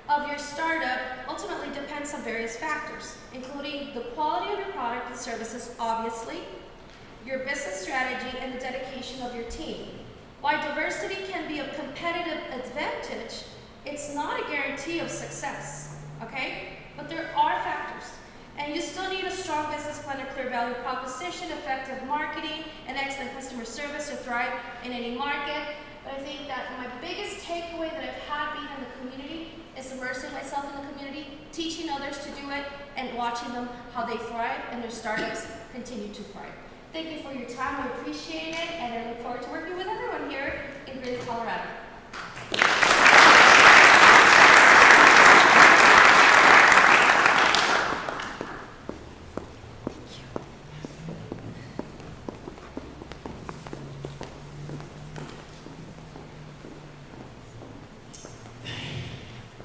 of your startup ultimately depends on various factors, including the quality of your product and services, obviously, your business strategy, and the dedication of your team. While diversity can be a competitive advantage, it's not a guarantee of success, okay? But there are factors. And you still need a strong business plan, a clear value proposition, effective marketing, and excellent customer service to thrive in any market. But I think that my biggest takeaway that I've had being in the community is immersing myself in the community, teaching others to do it, and watching them how they thrive and their startups continue to thrive. Thank you for your time. I appreciate it, and I look forward to working with everyone here in Greeley, Colorado.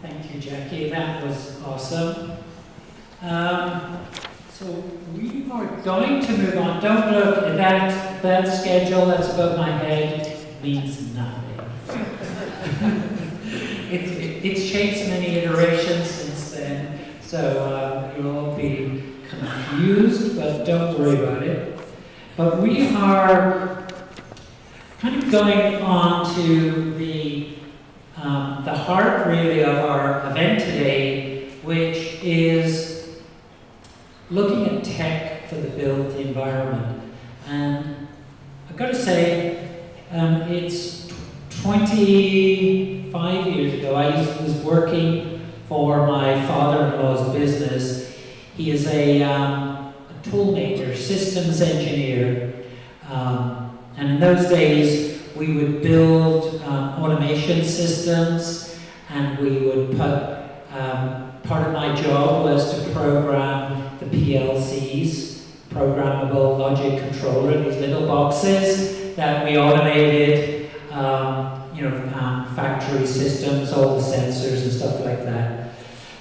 Thank you, Jackie. That was awesome. So we are going to move on. Don't look at that schedule that's above my head. It means nothing. It's changed many iterations since then, so you'll all be confused, but don't worry about it. But we are kind of going on to the heart, really, of our event today, which is looking at tech for the built environment. And I've got to say, it's 25 years ago, I was working for my father-in-law's business. He is a toolmaker, systems engineer. And in those days, we would build automation systems, and we would put, part of my job was to program the PLCs, programmable logic controller, these little boxes that we automated, factory systems, all the sensors and stuff like that.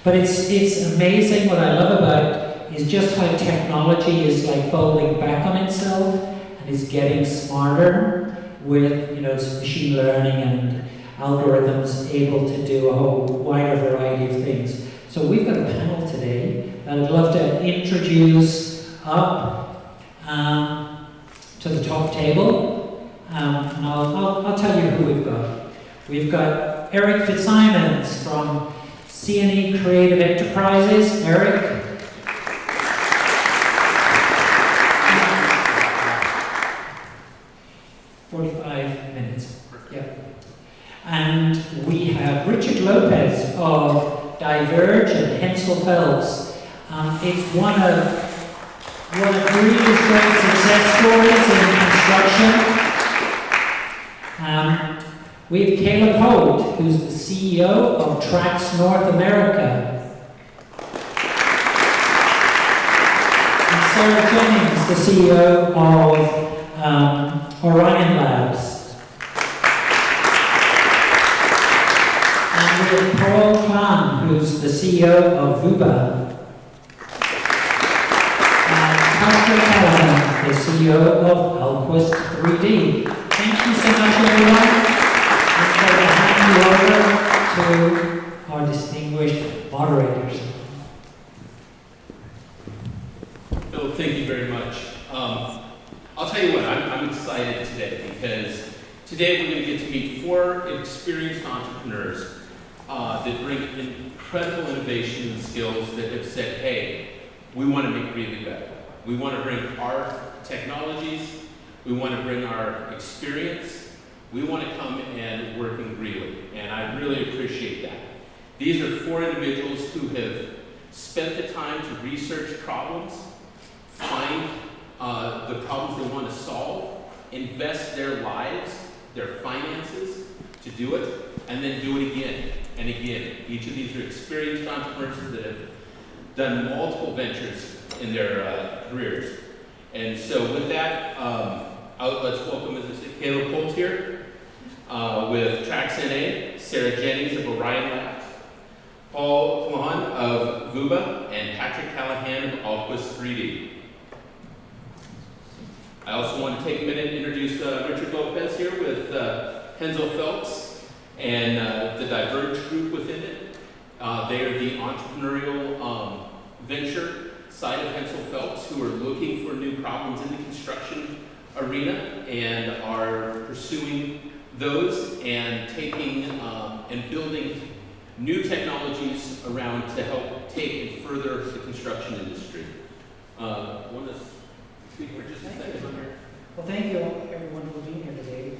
But it's amazing. What I love about it is just how technology is like folding back on itself and is getting smarter with machine learning and algorithms able to do a whole wider variety of things. So we've got a panel today that I'd love to introduce up to the top table. And I'll tell you who we've got. We've got Eric Fitzsimons from C&E Creative Enterprises. Eric. And we have Richard Lopez of Diverge and Hensel Phelps. It's one of Greeley's great success stories in construction. We have Caleb Holt, who's the CEO of Trax North America. And Sarah Jennings, the CEO of Orion Labs. Paul Klan, who's the CEO of Vuba. And Pastor Callahan, the CEO of Elquist 3D. Thank you so much, everyone. I'm going to hand you over to our distinguished moderators. Bill, thank you very much. I'll tell you what, I'm excited today because today we're going to get to meet 4 experienced entrepreneurs that bring incredible innovation and skills that have said, hey, we want to make GreeleyWeld. We want to bring our technologies. We want to bring our experience. We want to come and work in Greeley, and I really appreciate that. These are 4 individuals who have spent the time to research problems, find the problems they want to solve, invest their lives their finances to do it, and then do it again and again. Each of these are experienced entrepreneurs that have done multiple ventures in their careers. And so with that, let's welcome, as I said, Caleb Holt here with Trax NA, Sarah Jennings of Orion Labs, Paul Klahn of VUBA, and Patrick Callahan of Alquist 3D. I also want to take a minute and introduce Richard Lopez here with Hensel Phelps and the Diverge group within it. They are the entrepreneurial venture side of Hensel Phelps who are looking for new problems in the construction arena and are pursuing those and taking and building new technologies around to help take and further the construction industry. Want to speak for just a second? Well, thank you everyone for being here today.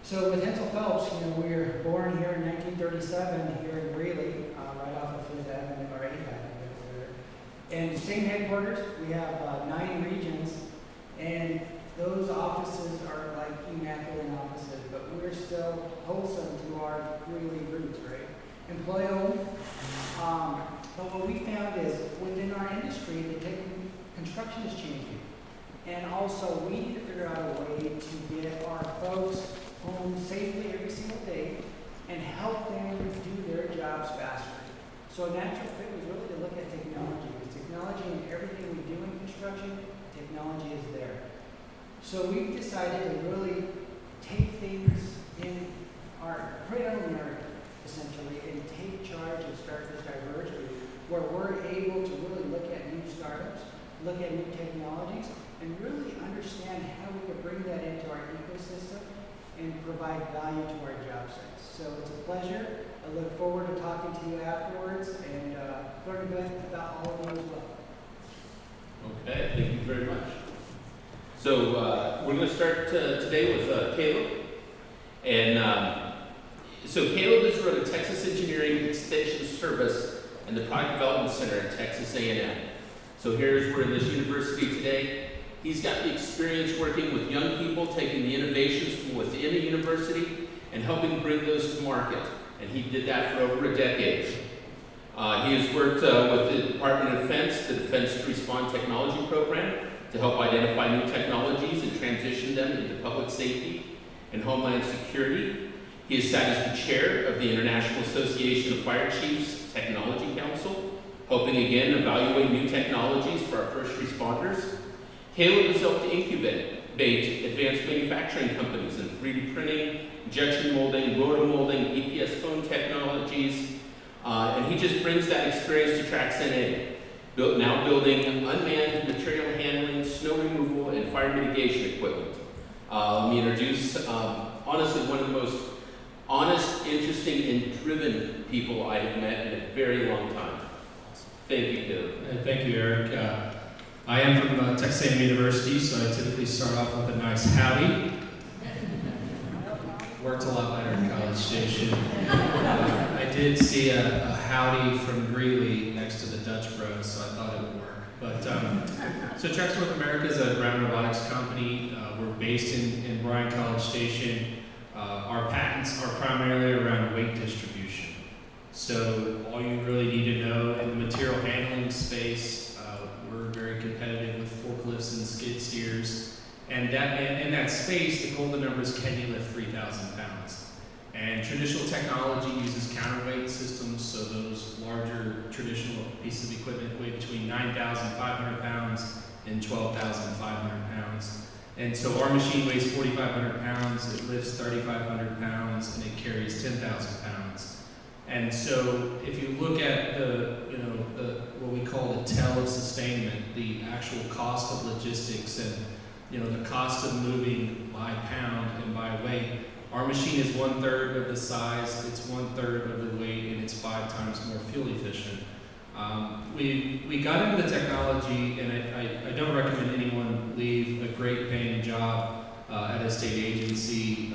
So with Hensel Phelps, we were born here in 1937 here in Greeley, right off of Fifth Avenue, or 8th Avenue. And same headquarters, we have 9 regions, and those offices are like immaculate offices, but we're still wholesome to our Greeley roots, right? Employee-owned. But what we found is within our industry, construction is changing. And also, we need to figure out a way to get our folks home safely every single day and help them do their jobs faster. So a natural fit was really to look at technology. Because technology in everything we do in construction, technology is there. So we've decided to really take things in our, put it on America, essentially, and take charge and start this Diverge group, where we're able to really look at new startups, look at new technologies, and really understand how we can bring that into our ecosystem and provide value to our job sites. So it's a pleasure. I look forward to talking to you afterwards and learning a bit about all of you as well. Okay, thank you very much. So we're going to start today with Caleb. And so Caleb is running Texas Engineering Extension Service and the Product Development Center at Texas A&M. So we're in this university today. He's got the experience working with young people, taking the innovations from within the university and helping bring those to market. And he did that for over a decade. He has worked with the Department of Defense, the Defense to Respond Technology Program, to help identify new technologies and transition them into public safety and homeland security. He has sat as the chair of the International Association of Fire Chiefs Technology Council, helping again evaluate new technologies for our first responders. Caleb has helped to incubate advanced manufacturing companies in 3D printing, injection molding, rotor molding, EPS foam technologies, and he just brings that experience to Trax NA, now building unmanned material handling, snow removal, and fire mitigation equipment. Let me introduce, honestly, one of the most honest, interesting, and driven people I have met in a very long time. Thank you, Caleb. Thank you, Eric. I am from Texas A&M University, so I typically start off with a nice howdy. Worked a lot better in College Station. I did see a howdy from Greeley next to the Dutch Bros, so I thought it would work. But so Trax North America is a ground robotics company. We're based in Bryan College Station. Our patents are primarily around weight distribution. So all you really need to know in the material handling space, we're very competitive with forklifts and skid steers. And in that space, the golden number is, can you lift 3,000 pounds? And traditional technology uses counterweight systems, so those larger traditional pieces of equipment weigh between 9,500 pounds and 12,500 pounds. And so our machine weighs 4,500 pounds, it lifts 3,500 pounds, and it carries 10,000 pounds. And so if you look at what we call the tail of sustainment, the actual cost of logistics and the cost of moving by pound and by weight, our machine is 1/3 of the size, it's 1/3 of the weight, and it's 5 times more fuel efficient. We got into the technology, and I don't recommend anyone leave a great paying job at a state agency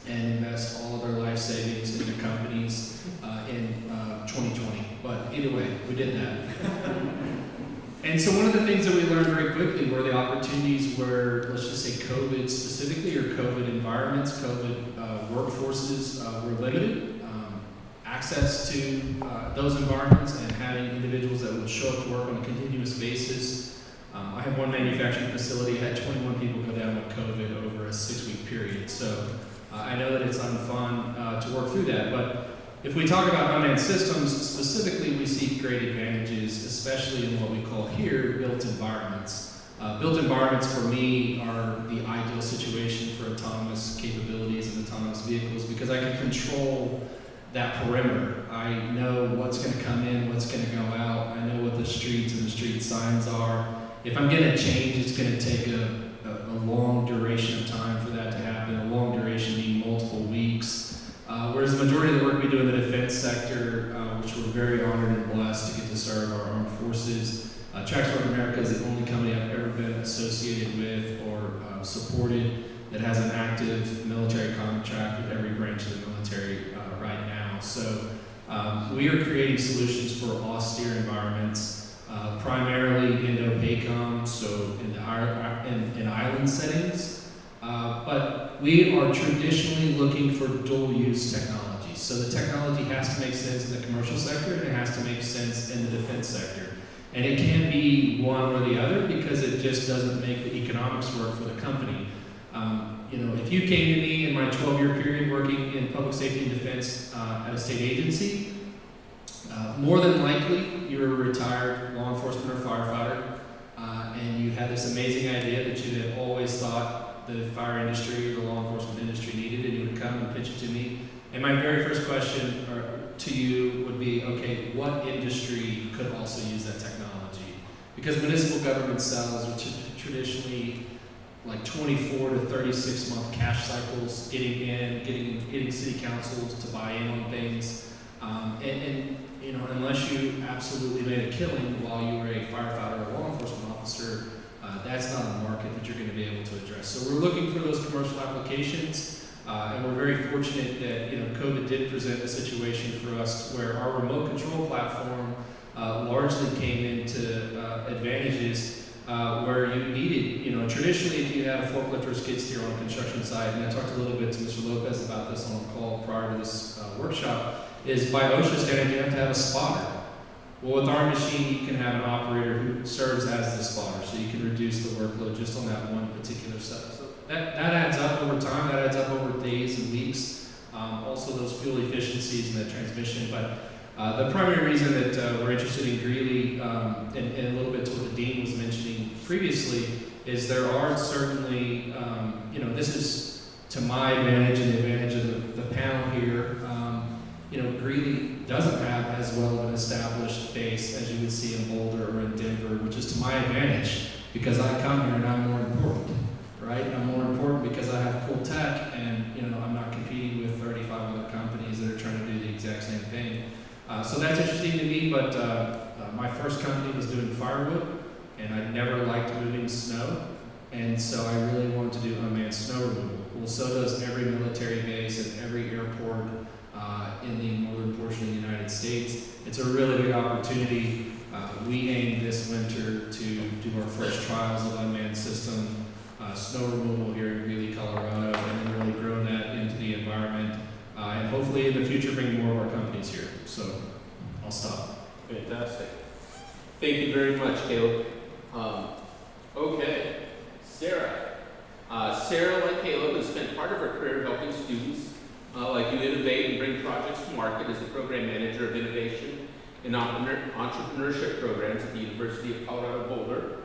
and invest all of their life savings into companies in 2020. But either way, we did that. And And so one of the things that we learned very quickly were the opportunities where, let's just say COVID specifically, or COVID environments, COVID workforces were limited. Access to those environments and having individuals that would show up to work on a continuous basis. I have one manufacturing facility, I had 21 people go down with COVID over a 6-week period. So I know that it's unfun to work through that, but if we talk about unmanned systems, specifically we see great advantages, especially in what we call here built environments. Built environments for me are the ideal situation for autonomous capabilities and autonomous vehicles because I can control that perimeter. I know what's going to come in, what's going to go out. I know what the streets and the street signs are. If I'm going to change, it's going to take a long duration of time for that to happen, a long duration being multiple weeks. Whereas the majority of the work we do in the defense sector, which we're very honored and blessed to get to serve our armed forces, Trax North America is the only company I've ever been associated with or supported that has an active military contract with every branch of the military right now. So we are creating solutions for austere environments, primarily Indo-PACOM, so in island settings. But we are traditionally looking for dual-use technology. So the technology has to make sense in the commercial sector and it has to make sense in the defense sector. And it can't be one or the other because it just doesn't make the economics work for the company. If you came to me in my 12-year period working in public safety and defense at a state agency, more than likely you were a retired law enforcement or firefighter, and you had this amazing idea that you had always thought the fire industry or the law enforcement industry needed, and you would come and pitch it to me. And my very first question to you would be, okay, what industry could also use that technology? Because municipal government cells are traditionally like 24 to 36 month cash cycles, getting city councils to buy in on things, and unless you absolutely made a killing while you were a firefighter or a law enforcement officer, that's not a market that you're going to be able to address. So we're looking for those commercial applications, and we're very fortunate that COVID did present a situation for us where our remote control platform largely came into advantages where you needed, traditionally if you had a forklift or a skid steer on a construction site, and I talked a little bit to Mr. Lopez about this on a call prior to this workshop, is by OSHA standard you have to have a spotter. Well, with our machine you can have an operator who serves as the spotter, so you can reduce the workload just on that one particular setup. So that adds up over time, that adds up over days and weeks. Also those fuel efficiencies and the transmission, but the primary reason that we're interested in Greeley, and a little bit to what the Dean was mentioning previously, is there are certainly, this is to my advantage and the advantage of the panel here. Greeley doesn't have as well of an established base as you would see in Boulder or in Denver, which is to my advantage because I come here and I'm more important, right? I'm more important because I have cool tech and, I'm not competing with 35 other companies that are trying to do the exact same thing. So that's interesting to me, but my first company was doing firewood, and I never liked moving snow, and so I really wanted to do unmanned snow removal. Well, so does every military base and every airport in the northern portion of the United States. It's a really big opportunity. We aim this winter to do our first trials of unmanned system snow removal here in Greeley, Colorado, and then really grow that into the environment. And hopefully in the future bring more of our companies here. So I'll stop. Fantastic. Thank you very much, Caleb. Okay, Sarah. Sarah, like Caleb, has spent part of her career helping students like you innovate and bring projects to market as the program manager of innovation and entrepreneurship programs at the University of Colorado Boulder.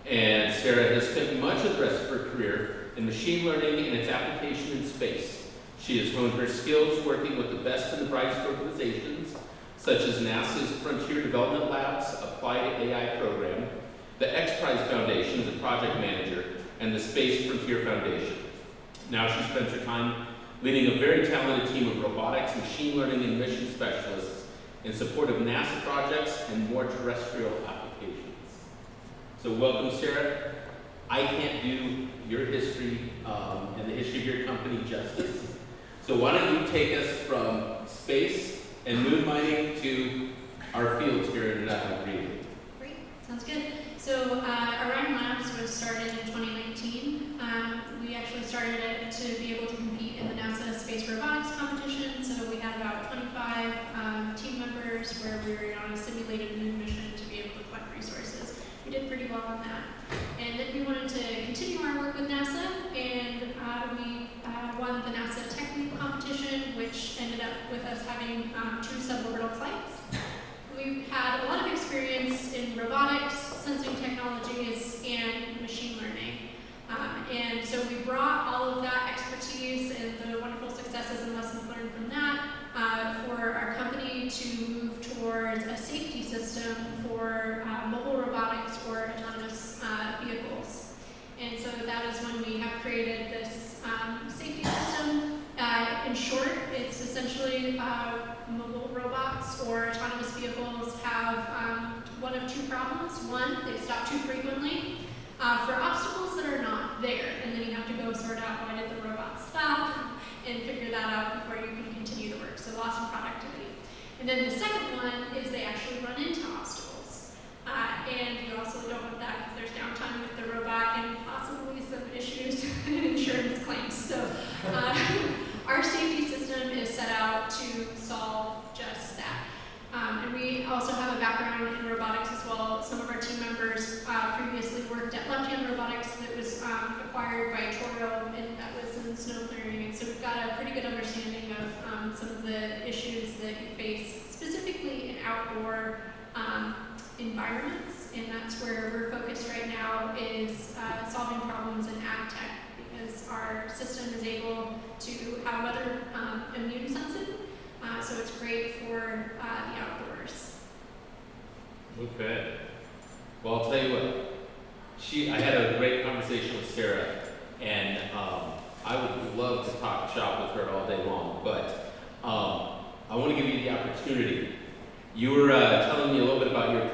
And Sarah has spent much of the rest of her career in machine learning and its application in space. She has honed her skills working with the best and the brightest organizations, such as NASA's Frontier Development Lab's Applied AI program, the X Prize Foundation as a project manager, and the Space Frontier Foundation. Now she spends her time leading a very talented team of robotics, machine learning, and mission specialists in support of NASA projects and more terrestrial applications. So welcome, Sarah. I can't do your history and the history of your company justice. So why don't you take us from space and moon mining to our fields here in Greeley. Great, sounds Sounds good. So Orion Labs was started in 2019. We actually started it to be able to compete in the NASA Space Robotics Competition. So we had about 25 team members where we were on a simulated moon mission to be able to collect resources. We did pretty well on that. And then we wanted to continue our work with NASA, and we won the NASA Tech Leap competition, which ended up with us having 2 suborbital flights. We've had a lot of experience in robotics, sensing technologies, and machine learning. And so we brought all of that expertise and the wonderful successes and lessons learned from that for our company to move towards a safety system for mobile robotics or autonomous vehicles. And so that is when we have created this safety system. In short, it's essentially mobile robots or autonomous vehicles have one of 2 problems. One, they stop too frequently for obstacles that are not there, and then you have to go sort out why did the robot stop and figure that out before you can continue the work, so loss in productivity. And then the second one is they actually run into obstacles. And you also don't want that because there's downtime with the robot and possibly some issues in insurance claims. So our safety system is set out to solve just that. And we also have a background in robotics as well. Some of our team members previously worked at Left Hand Robotics that was acquired by Toro, and that was in snow clearing. And so we've got a pretty good understanding of some of the issues that you face, specifically in outdoor environments. And that's where we're focused right now, is solving problems in ag tech, because our system is able to have weather immune sensing. So it's great for the outdoors. Okay. Well, I'll tell you what. I had a great conversation with Sarah, and I would love to talk shop with her all day long, but I want to give you the opportunity. You were telling me a little bit about your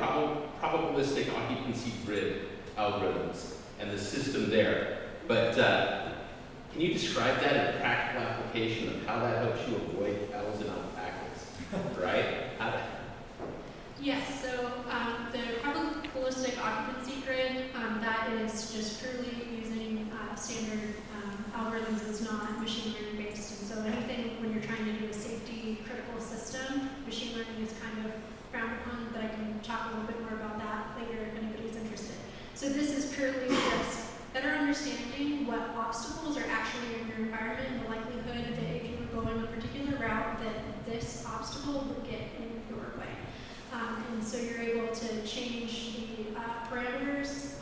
probabilistic occupancy grid algorithms and the system there, but can you describe that in a practical application of how that helps you avoid L's and alpacas, right? Yes, so the probabilistic occupancy grid, that is just purely using standard algorithms. It's not machine learning based. And so anything when you're trying to do a safety critical system, machine learning is kind of frowned upon, but I can talk a little bit more about that later if anybody's interested. So this is purely just better understanding what obstacles are actually in your environment and the likelihood that if you were going a particular route that this obstacle would get in your way. And so you're able to change the parameters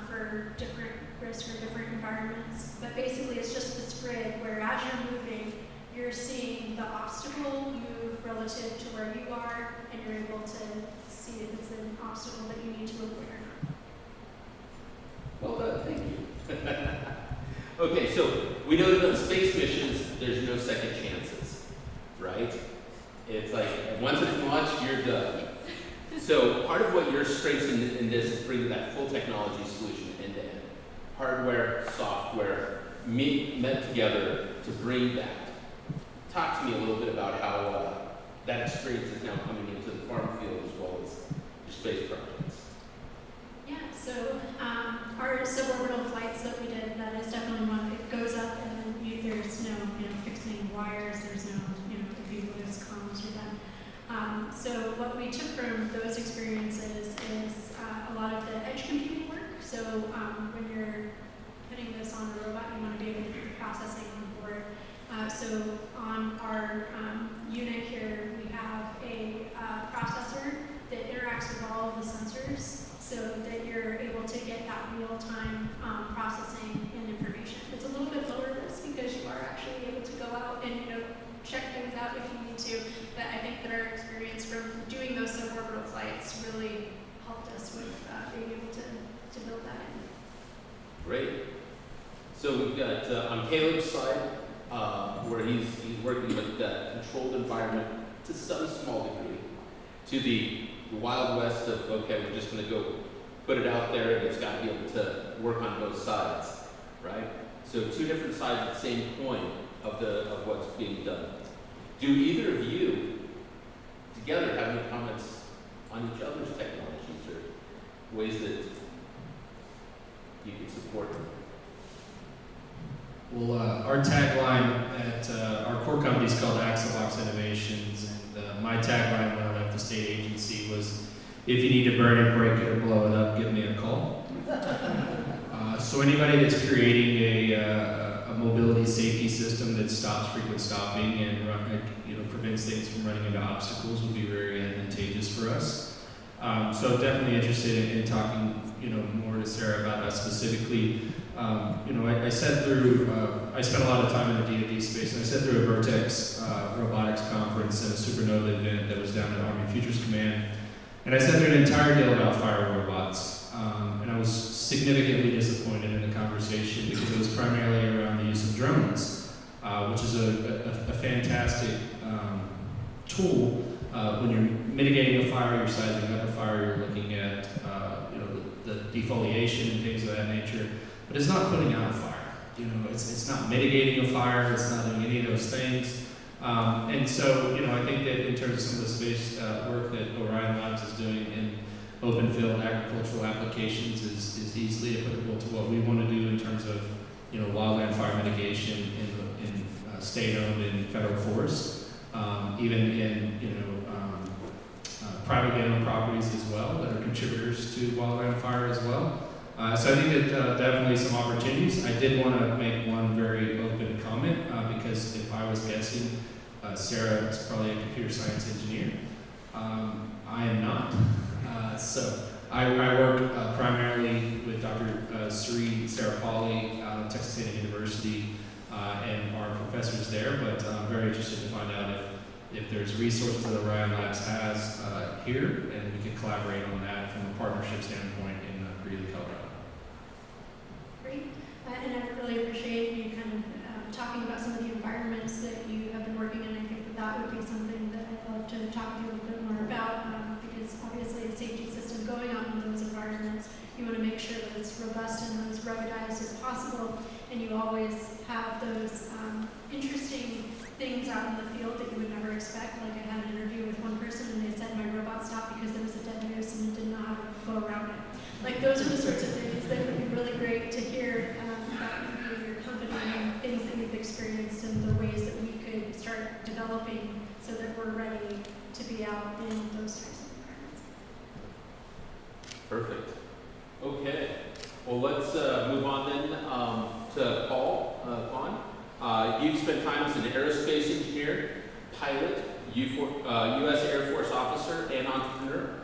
for different risks or different environments. But basically it's just this grid where as you're moving, you're seeing the obstacle move relative to where you are, and you're able to see if it's an obstacle that you need to avoid or not. Well done, thank you. Okay, so we know that on space missions, there's no second chances, right? It's like, once it's launched, you're done. So part of what your strengths in this is bringing that full technology solution end to end. Hardware, software, met together to bring that. Talk to me a little bit about how that experience is now coming into the farm field as well as your space projects. Yeah, so our suborbital flights that we did, that is definitely one. It goes up and then there's no fixing wires, there's no if you lose comms or that. So what we took from those experiences is a lot of the edge computing work. So when you're putting this on a robot, you want to be able to do processing on board. So on our unit here, we have a processor that interacts with all of the sensors so that you're able to get that real-time processing and information. It's a little bit lower risk because you are actually able to go out and check things out if you need to. But I think that our experience from doing those suborbital flights really helped us with being able to build that in. Great. So we've got on Caleb's side, where he's working with that controlled environment to some small degree, to the wild west of, okay, we're just going to go put it out there and it's got to be able to work on both sides, right? So 2 different sides of the same coin of what's being done. Do either of you together have any comments on each other's technologies or ways that you can support them? Well, our tagline at our core company is called Axle Box Innovations, and my tagline when I left the state agency was, if you need to burn it, break it, or blow it up, give me a call. So anybody that's creating a mobility safety system that stops frequent stopping and prevents things from running into obstacles would be very advantageous for us. So definitely interested in talking more to Sarah about that specifically. I sat through, I spent a lot of time in the DoD space, and I sat through a Vertex robotics conference and a Supernova event that was down at Army Futures Command. And I sat through an entire deal about fire robots. And I was significantly disappointed in the conversation because it was primarily around the use of drones, which is a fantastic tool. When you're mitigating a fire, you're sizing up a fire, you're looking at the defoliation and things of that nature. But it's not putting out a fire. It's not mitigating a fire. It's not doing any of those things. And so, I think that in terms of some of the space work that Orion Labs is doing in open field agricultural applications is easily applicable to what we want to do in terms of, wildland fire mitigation in state-owned and federal forests, even in, privately owned properties as well that are contributors to wildland fire as well. So I think that definitely some opportunities. I did want to make one very open comment because if I was guessing, Sarah is probably a computer science engineer. I am not. So I work primarily with Dr. Sri Sarapalli out of Texas A&M University and our professors there, but I'm very interested to find out if there's resources that Orion Labs has here, and we can collaborate on that from a partnership standpoint in Greeley, Colorado. Great. And I really appreciate you kind of talking about some of the environments that you have been working in. I think that would be something that I'd love to talk to you a little bit more about because obviously a safety system going on in those environments, you want to make sure that it's robust and as ruggedized as possible, and you always have those interesting things out in the field that you would never expect. Like I had an interview with one person and they said my robot stopped because there was a dead moose and it didn't know how to go around it. Like those are the sorts of things that would be really great to hear about your company and things that you've experienced and the ways that we could start developing so that we're ready to be out in those types of environments. Perfect. Okay. Well, let's move on then to Paul Vaughn. You've spent time as an aerospace engineer, pilot, U.S. Air Force officer, and entrepreneur.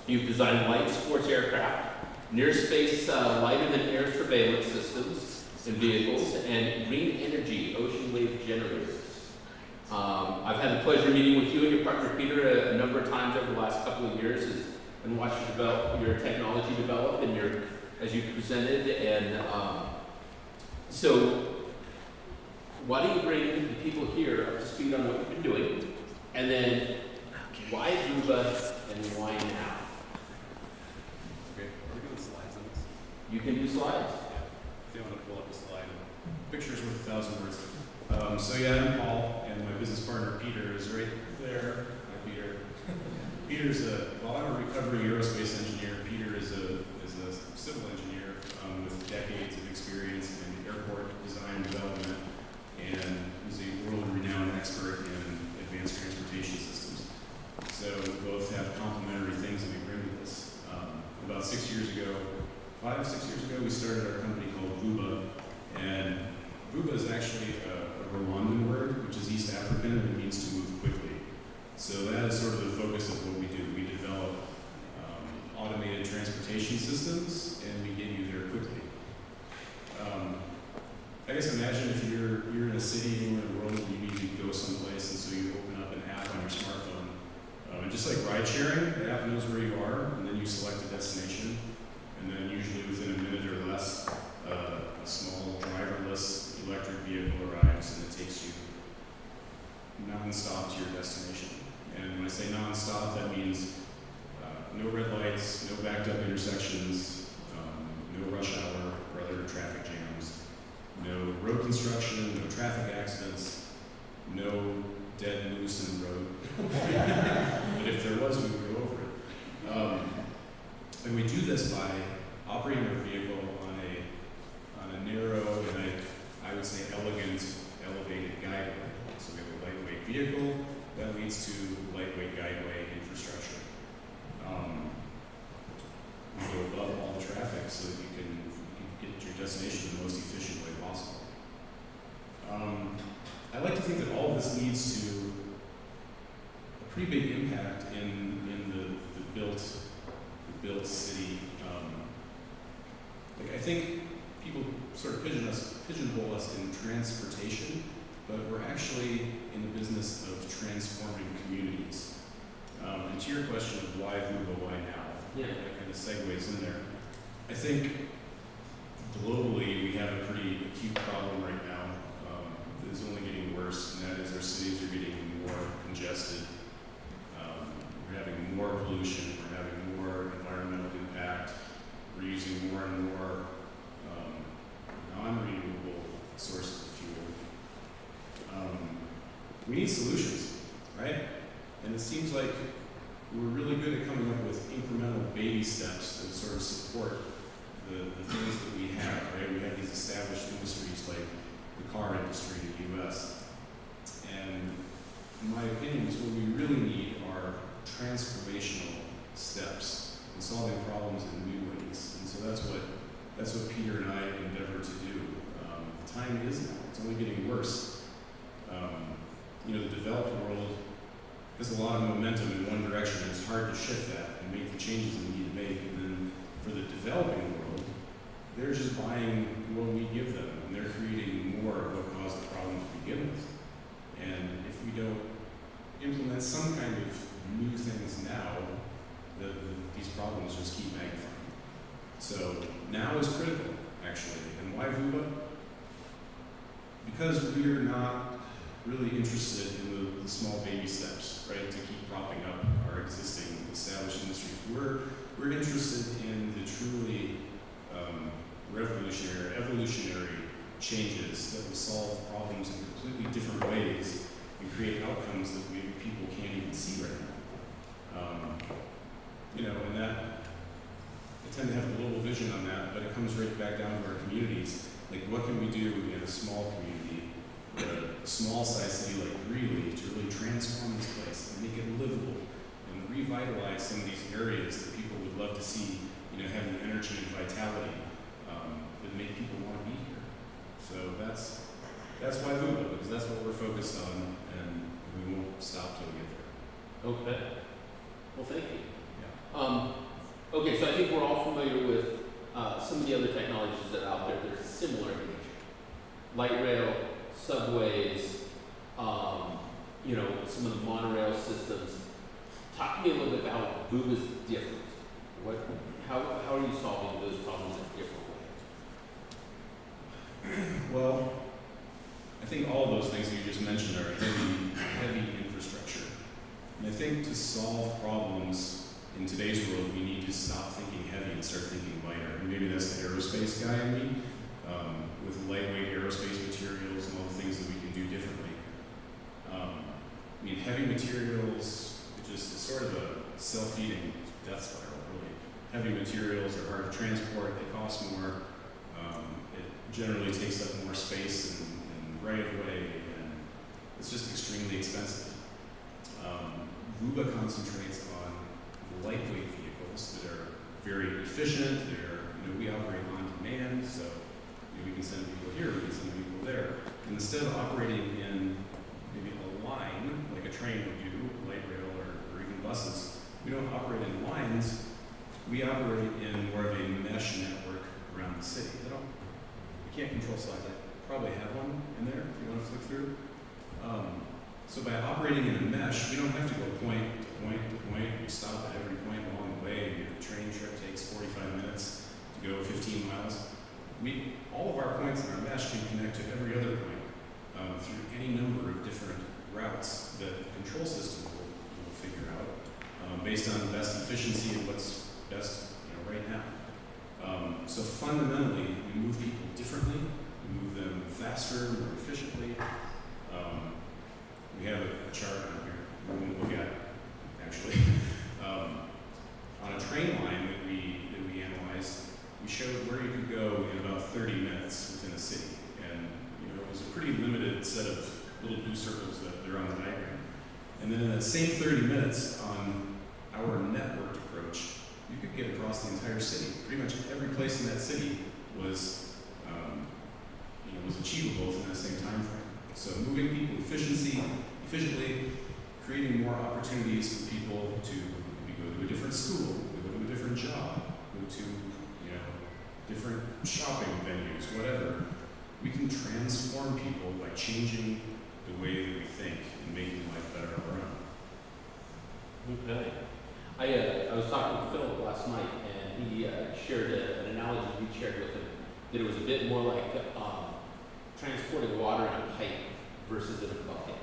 You've designed light sports aircraft, near-space lighter-than-air surveillance systems and vehicles, and green energy ocean wave generators. I've had the pleasure of meeting with you and your partner Peter a number of times over the last couple of years and watched you develop your technology develop and as you presented. And so why don't you bring the people here up to speed on what you've been doing, and then why Vuba and why now? Okay, are we doing slides on this? You can do slides. Yeah, if you want to pull up a slide. Pictures worth 1,000 words. So yeah, I'm Paul, and my business partner Peter is right there. Hi, Peter. Peter's I'm a recovering aerospace engineer. Peter is a civil engineer with decades of experience in airport design and development, and is a world-renowned expert in advanced transportation systems. So we both have complementary things that we bring to this. About 6 years ago, 5 or 6 years ago, we started our company called Vuba, and Vuba is actually a Rwandan word, which is East African, and it means to move quickly. So that is sort of the focus of what we do. We develop automated transportation systems, and we get you there quickly. I guess imagine if you're in a city anywhere in the world and you need to go someplace, and so you open up an app on your smartphone. And just like ride sharing, the app knows where you are, and then you select a destination, and then usually within a minute or less, a small driverless electric vehicle arrives and it takes you non-stop to your destination. And when I say non-stop, that means no red lights, no backed up intersections, no rush hour or other traffic jams, no road construction, no traffic accidents, no dead moose in the road. But if there was, we would go over it. vehicle, that leads to lightweight guideway infrastructure. You go above all the traffic so that you can get to your destination the most efficient way possible. I like to think that all of this leads to a pretty big impact in the built city. Like I think people sort of pigeonhole us in transportation, but we're actually in the business of transforming communities. And to your question of why Vuba, why now? Yeah. That kind of segues in there. I think globally we have a pretty acute problem right now that is only getting worse, and that is our cities are getting more congested. We're having more pollution, we're having more environmental impact, we're using more and more non-renewable sources of fuel. We need solutions, right? And it seems like we're really good at coming up with incremental baby steps that sort of support the things that we have, right? We have these established industries like the car industry in the US. And in my opinion, what we really need are transformational steps in solving problems in new ways. And so that's what Peter and I endeavor to do. The time is now. It's only getting worse. The developed world has a lot of momentum in one direction, and it's hard to shift that and make the changes that we need to make. And then for the developing world, they're just buying what we give them, and they're creating more of what caused the problem to begin with. And if we don't implement some kind of new things now, these problems just keep magnifying. So now is critical, actually. And why Vuba? Because we're not really interested in the small baby steps, right, to keep propping up our existing established industries. We're interested in the truly revolutionary, evolutionary changes that will solve problems in completely different ways and create outcomes that maybe people can't even see right now. And that, I tend to have a global vision on that, but it comes right back down to our communities. Like, what can we do in a small community, a small-sized city like Greeley, to really transform this place and make it livable and revitalize some of these areas that people would love to see, having energy and vitality that make people want to be here. So that's why Vuba, because that's what we're focused on, and we won't stop till we get there. Okay. Well, thank you. Yeah. Okay, so I think we're all familiar with some of the other technologies that are out there that are similar in nature. Light rail, subways, some of the monorail systems. Talk to me a little bit about how Vuba's different. How are you solving those problems in a different way? Well, I think all of those things that you just mentioned are heavy infrastructure. And I think to solve problems in today's world, we need to stop thinking heavy and start thinking lighter. And maybe that's the aerospace guy in me, with lightweight aerospace materials and all the things that we can do differently. Heavy materials, it's sort of a self-feeding death spiral, really. Heavy materials are hard to transport, they cost more, it generally takes up more space and right-of-way, and it's just extremely expensive. Vuba concentrates on lightweight vehicles that are very efficient. We operate on demand, so we can send people here, we can send people there. And instead of operating in maybe a line, like a train would do, light rail or even buses, we don't operate in lines, we operate in more of a mesh network around the city. We can't control slides. I probably have one in there if you want to flick through. So by operating in a mesh, we don't have to go point to point to point. We stop at every point along the way. The train trip takes 45 minutes to go 15 miles. All of our points in our mesh can connect to every other point through any number of different routes that the control system will figure out based on the best efficiency and what's best right now. So fundamentally, we move people differently. We move them faster, more efficiently. We have a chart on here we won't look at, actually. On a train line that we analyzed, we showed where you could go in about 30 minutes within a city. And it was a pretty limited set of little blue circles circles that they're on the diagram. And then in that same 30 minutes on our networked approach, you could get across the entire city. Pretty much every place in that city was was achievable within that same time frame. So moving people efficiently, creating more opportunities for people to maybe go to a different school, go to a different job, go to different shopping venues, whatever. We can transform people by changing the way that we think and making life better on our own. Okay. I was talking with Philip last night, and he shared an analogy we shared with him that it was a bit more like transporting water in a pipe versus in a bucket.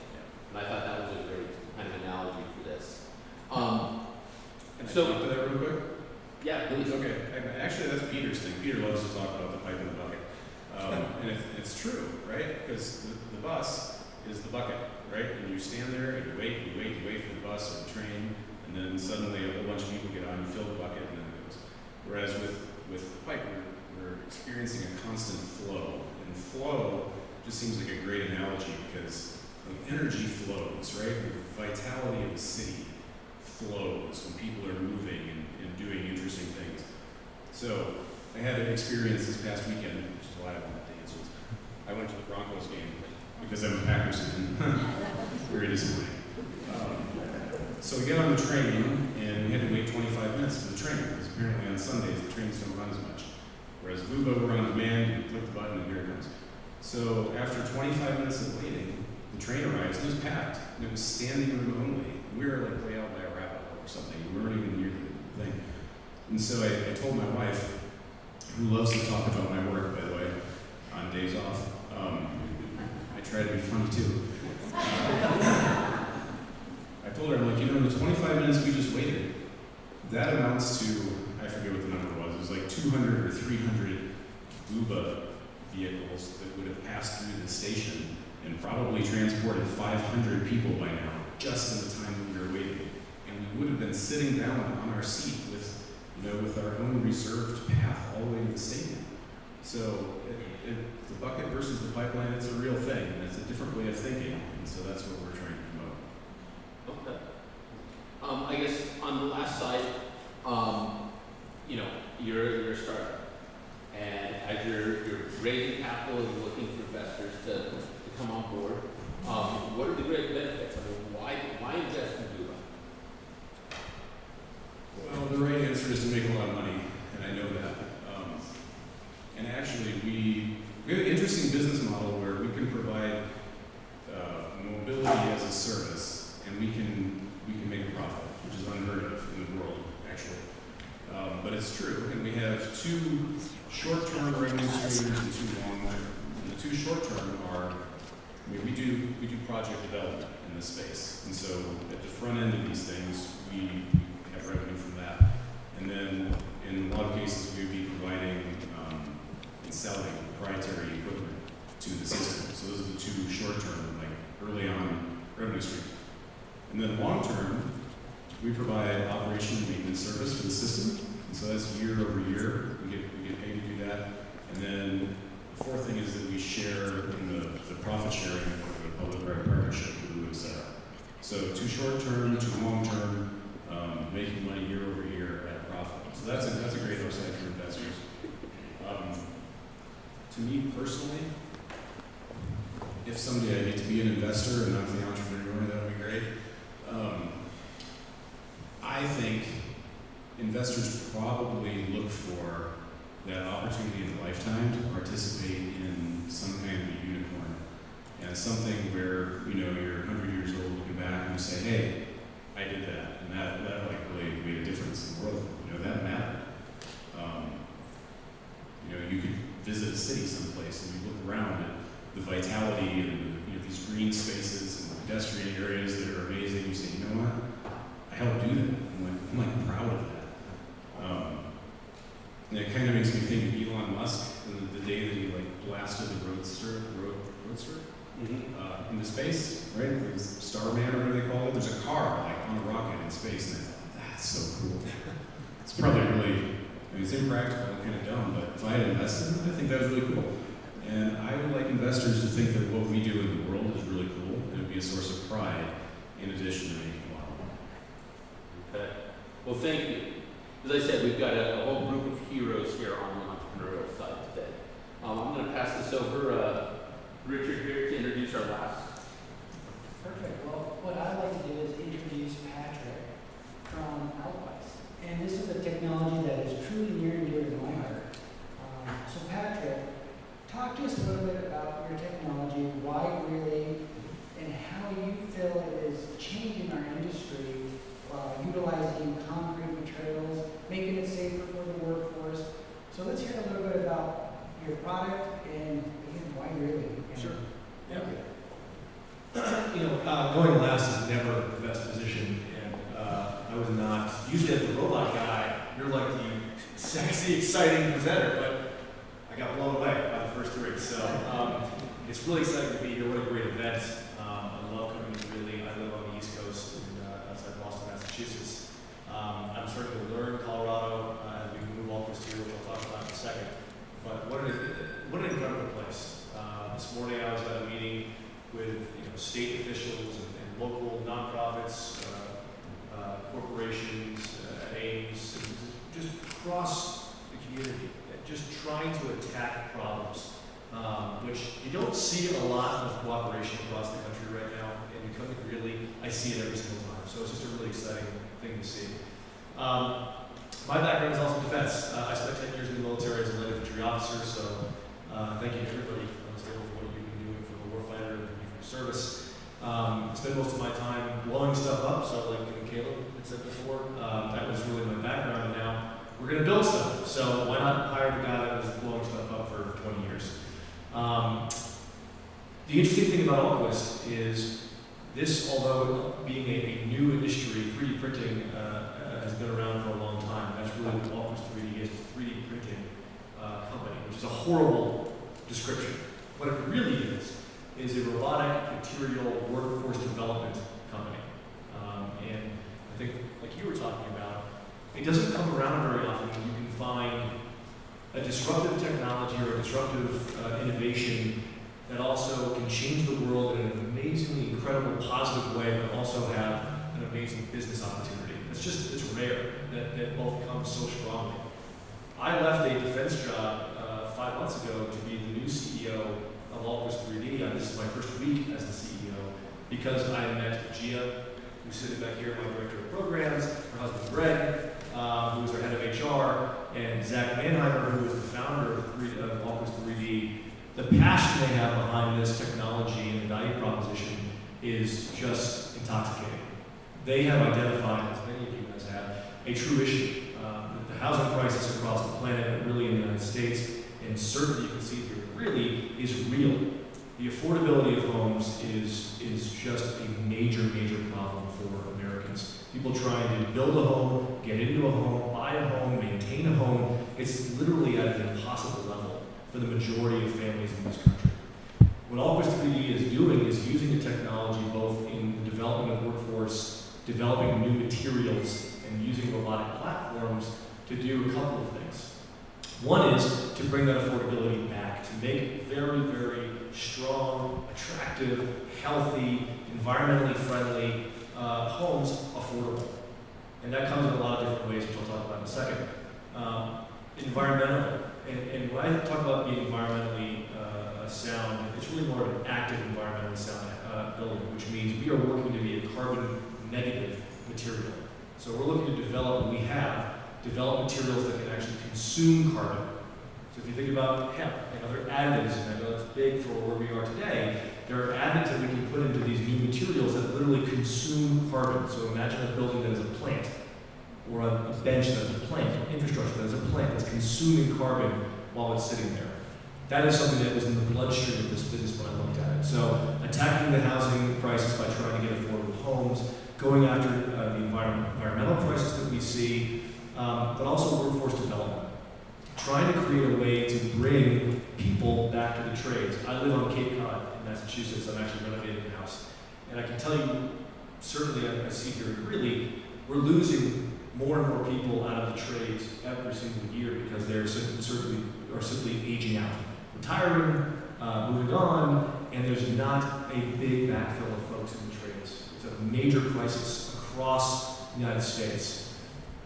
And I thought that was a great kind of analogy for this. Can I talk to that real quick? Yeah, please. Okay. Actually, that's Peter's thing. Peter loves to talk about the pipe and the bucket. And it's true, right? Because the bus is the bucket, right? And you stand there and you wait for the bus or the train, and then suddenly a whole bunch of people get on, you fill the bucket, and then it goes. Whereas with the pipe, we're experiencing a constant flow. And flow just seems like a great analogy because energy flows, right? The vitality of the city flows when people are moving and doing interesting things. So I had an experience this past weekend, which is why I wanted to answer this. I went to the Broncos game because I'm a Packers fan. Very disappointing. So we get on the train and we had to wait 25 minutes for the train because apparently on Sundays the trains don't run as much. Whereas Vubo, we're on demand, you click the button and here it comes. So after 25 minutes of waiting, the train arrives and it was packed and it was standing room only. We were like way out by a rabbit hole or something. We weren't even near the thing. And so I told my wife, who loves to talk about my work, by the way, on days off. I try to be funny too. I told her, I'm like, the 25 minutes we just waited, that amounts to, I forget what the number was, it was like 200 or 300 Uber vehicles that would have passed through the station and probably transported 500 people by now, just in the time that we were waiting. And we would have been sitting down on our seat with our own reserved path all the way to the stadium. So the bucket versus the pipeline, it's a real thing, and it's a different way of thinking, and so that's what we're trying to promote. Okay. I guess on the last side, you're a startup, and as you're raising capital and looking for investors to come on board, what are the great benefits? I mean, why invest in Duba? Well, the right answer is to make a lot of money, and I know that. And actually, we have an interesting business model where we can provide mobility as a service, and we can make a profit, which is unheard of in the world, actually. But it's true, and we have two short-term revenue streams and two long-term. And the two short-term are, we do project development in this space, and so at the front end of these things, we have revenue from that. And then in a lot of cases, we would be providing and selling proprietary equipment to the system. So those are the two short-term, like early on revenue streams. And then long-term, we provide operation and maintenance service for the system. And so that's year over year. We get paid to do that. And then the fourth thing is that we share in the profit sharing of the public-private partnership that we would set up. So two short-term, two long-term, making money year over year at a profit. So that's a great upside for investors. To me personally, if someday I get to be an investor and I'm the entrepreneur, that would be great. I think investors probably look for that opportunity in a lifetime to participate in some kind of a unicorn. And something where, you're 100 years old looking back and you say, hey, I did that. And that like really made a difference in the world. That mattered. You could visit a city someplace and you look around at the vitality and these green spaces and pedestrian areas that are amazing. You say, you know what? I helped do that. I'm proud of that. And it kind of makes me think of Elon Musk and the day that he blasted the roadster into space, right? There's Starman or whatever they call it. There's a car on a rocket in space, and I thought, that's so cool. It's probably really, it's impractical and kind of dumb, but if I had invested in it, I think that was really cool. And I would like investors to think that what we do in the world is really cool, and be a source of pride in addition to making a lot of money. Okay. Well, thank you. As I said, we've got a whole group of heroes here on the entrepreneurial side today. I'm going to pass this over Richard here to introduce our last. Perfect. Well, what I'd like to do is introduce Patrick from Alpwise. And this is a technology that is truly near and dear to my heart. So Patrick, talk to us a little bit about your technology, why Greeley, and how you feel it is changing our industry, utilizing concrete materials, making it safer for the workforce. So let's hear a little bit about your product and again, why Greeley. Sure. Yeah. Going last is never the best position, and I was not. Usually, as the robot guy, you're like the sexy, exciting presenter, but I got blown away by the first three. So it's really exciting to be here. What a great event! I love coming to Greeley. I live on the East Coast, outside Boston, Massachusetts. I'm starting to learn Colorado as we move all this here, which I'll talk about in a second. But what an incredible place! This morning I was at a meeting with state officials and local nonprofits, corporations, aims, just across the community, just trying to attack problems, which you don't see a lot of cooperation across the country right now. And you come to Greeley, I see it every single time. So it's just a really exciting thing to see. My background is also defense. I spent 10 years in the military as a light infantry officer, so thank you to everybody on this table for what you've been doing for the warfighter and for your service. I spent most of my time blowing stuff up, so like Caleb had said before, that was really my background, and now we're going to build stuff. So why not hire the guy that was blowing stuff up for 20 years? The interesting thing about Alquist is this, although being a new industry, 3D printing has been around for a long time. That's really what Alquist 3D is, a 3D printing company, which is a horrible description. What it really is a robotic material workforce development company. And I think, like you were talking about, it doesn't come around very often when you can find a disruptive technology or a disruptive innovation that also can change the world in an amazingly incredible, positive way, but also have an amazing business opportunity. It's rare that both come so strongly. I left a defense job 5 months ago to be the new CEO of Alquist 3D. This is my first week as the CEO because I met Gia, who's sitting back here, my director of programs, her husband Greg, who was our head of HR, and Zach Manheimer, who is the founder of Alquist 3D. The passion they have behind this technology and the value proposition is just intoxicating. They have identified, as many of you guys have, a true issue. The housing crisis across the planet, but really in the United States, and certainly you can see here, really is real. The affordability of homes is just a major, major problem for Americans. People trying to build a home, get into a home, buy a home, maintain a home, it's literally at an impossible level for the majority of families in this country. What Alquist 3D is doing is using the technology both in the development of workforce, developing new materials, and using robotic platforms to do a couple of things. One is to bring that affordability back, to make very, very strong, attractive, healthy, environmentally friendly homes affordable. And that comes in a lot of different ways, which I'll talk about in a second. Environmental. And when I talk about being environmentally sound, it's really more of an active environmentally sound building, which means we are working to be a carbon negative material. So we're looking to develop, and we have developed materials that can actually consume carbon. So if you think about hemp and other additives, and I know that's big for where we are today, there are additives that we can put into these new materials that literally consume carbon. So imagine a building that is a plant, or a bench that's a plant, or infrastructure that is a plant that's consuming carbon while it's sitting there. That is something that was in the bloodstream of this business when I looked at it. So attacking the housing crisis by trying to get affordable homes, going after the environmental crisis that we see, but also workforce development. Trying to create a way to bring people back to the trades. I live on Cape Cod in Massachusetts. I'm actually renovating a house. And I can tell you, certainly I see here in Greeley, we're losing more and more people out of the trades every single year because they're simply aging out. Retiring, moving on, and there's not a big backfill of folks major crisis across the United States.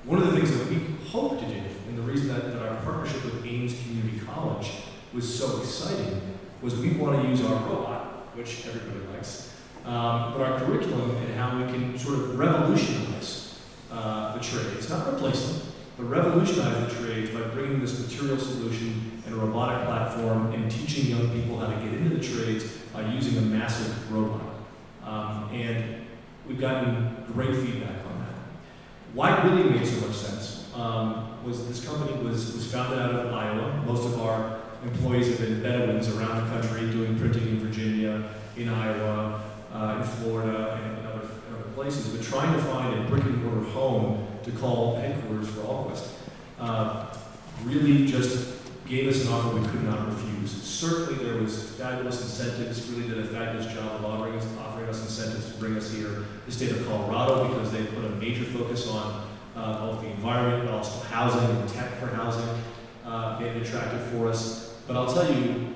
One of the things that we hope to do, and the reason that our partnership with Ames Community College was so exciting, was we want to use our robot, which everybody likes, but our curriculum and how we can sort of revolutionize the trades, not replace them, but revolutionize the trades by bringing this material solution and a robotic platform and teaching young people how to get into the trades by using a massive robot. And we've gotten great feedback on that. Why Greeley made so much sense was this company was founded out of Iowa. Most of our employees have been Bedouins around the country doing printing in Virginia, in Iowa, in Florida, and other places, but trying to find a brick and mortar home to call headquarters for Allquist really just gave us an offer we could not refuse. Certainly there was fabulous incentives, really did a fabulous job of offering us incentives to bring us here, the state of Colorado, because they put a major focus on both the environment, but also housing and tech for housing, made it attractive for us. But I'll tell you,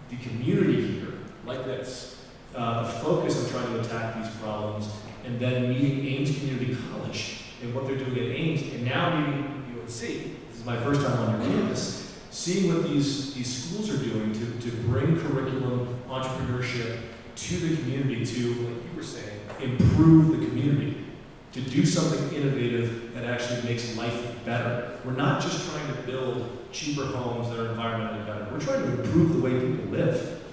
the community here, like this, the focus on trying to attack these problems, and then meeting Ames Community College and what they're doing at Ames, and now meeting UNC. This is my first time on your campus. Seeing what these schools are doing to bring curriculum, entrepreneurship to the community, to, like you were saying, improve the community, to do something innovative that actually makes life better. We're not just trying to build cheaper homes that are environmentally better. We're trying to improve the way people live.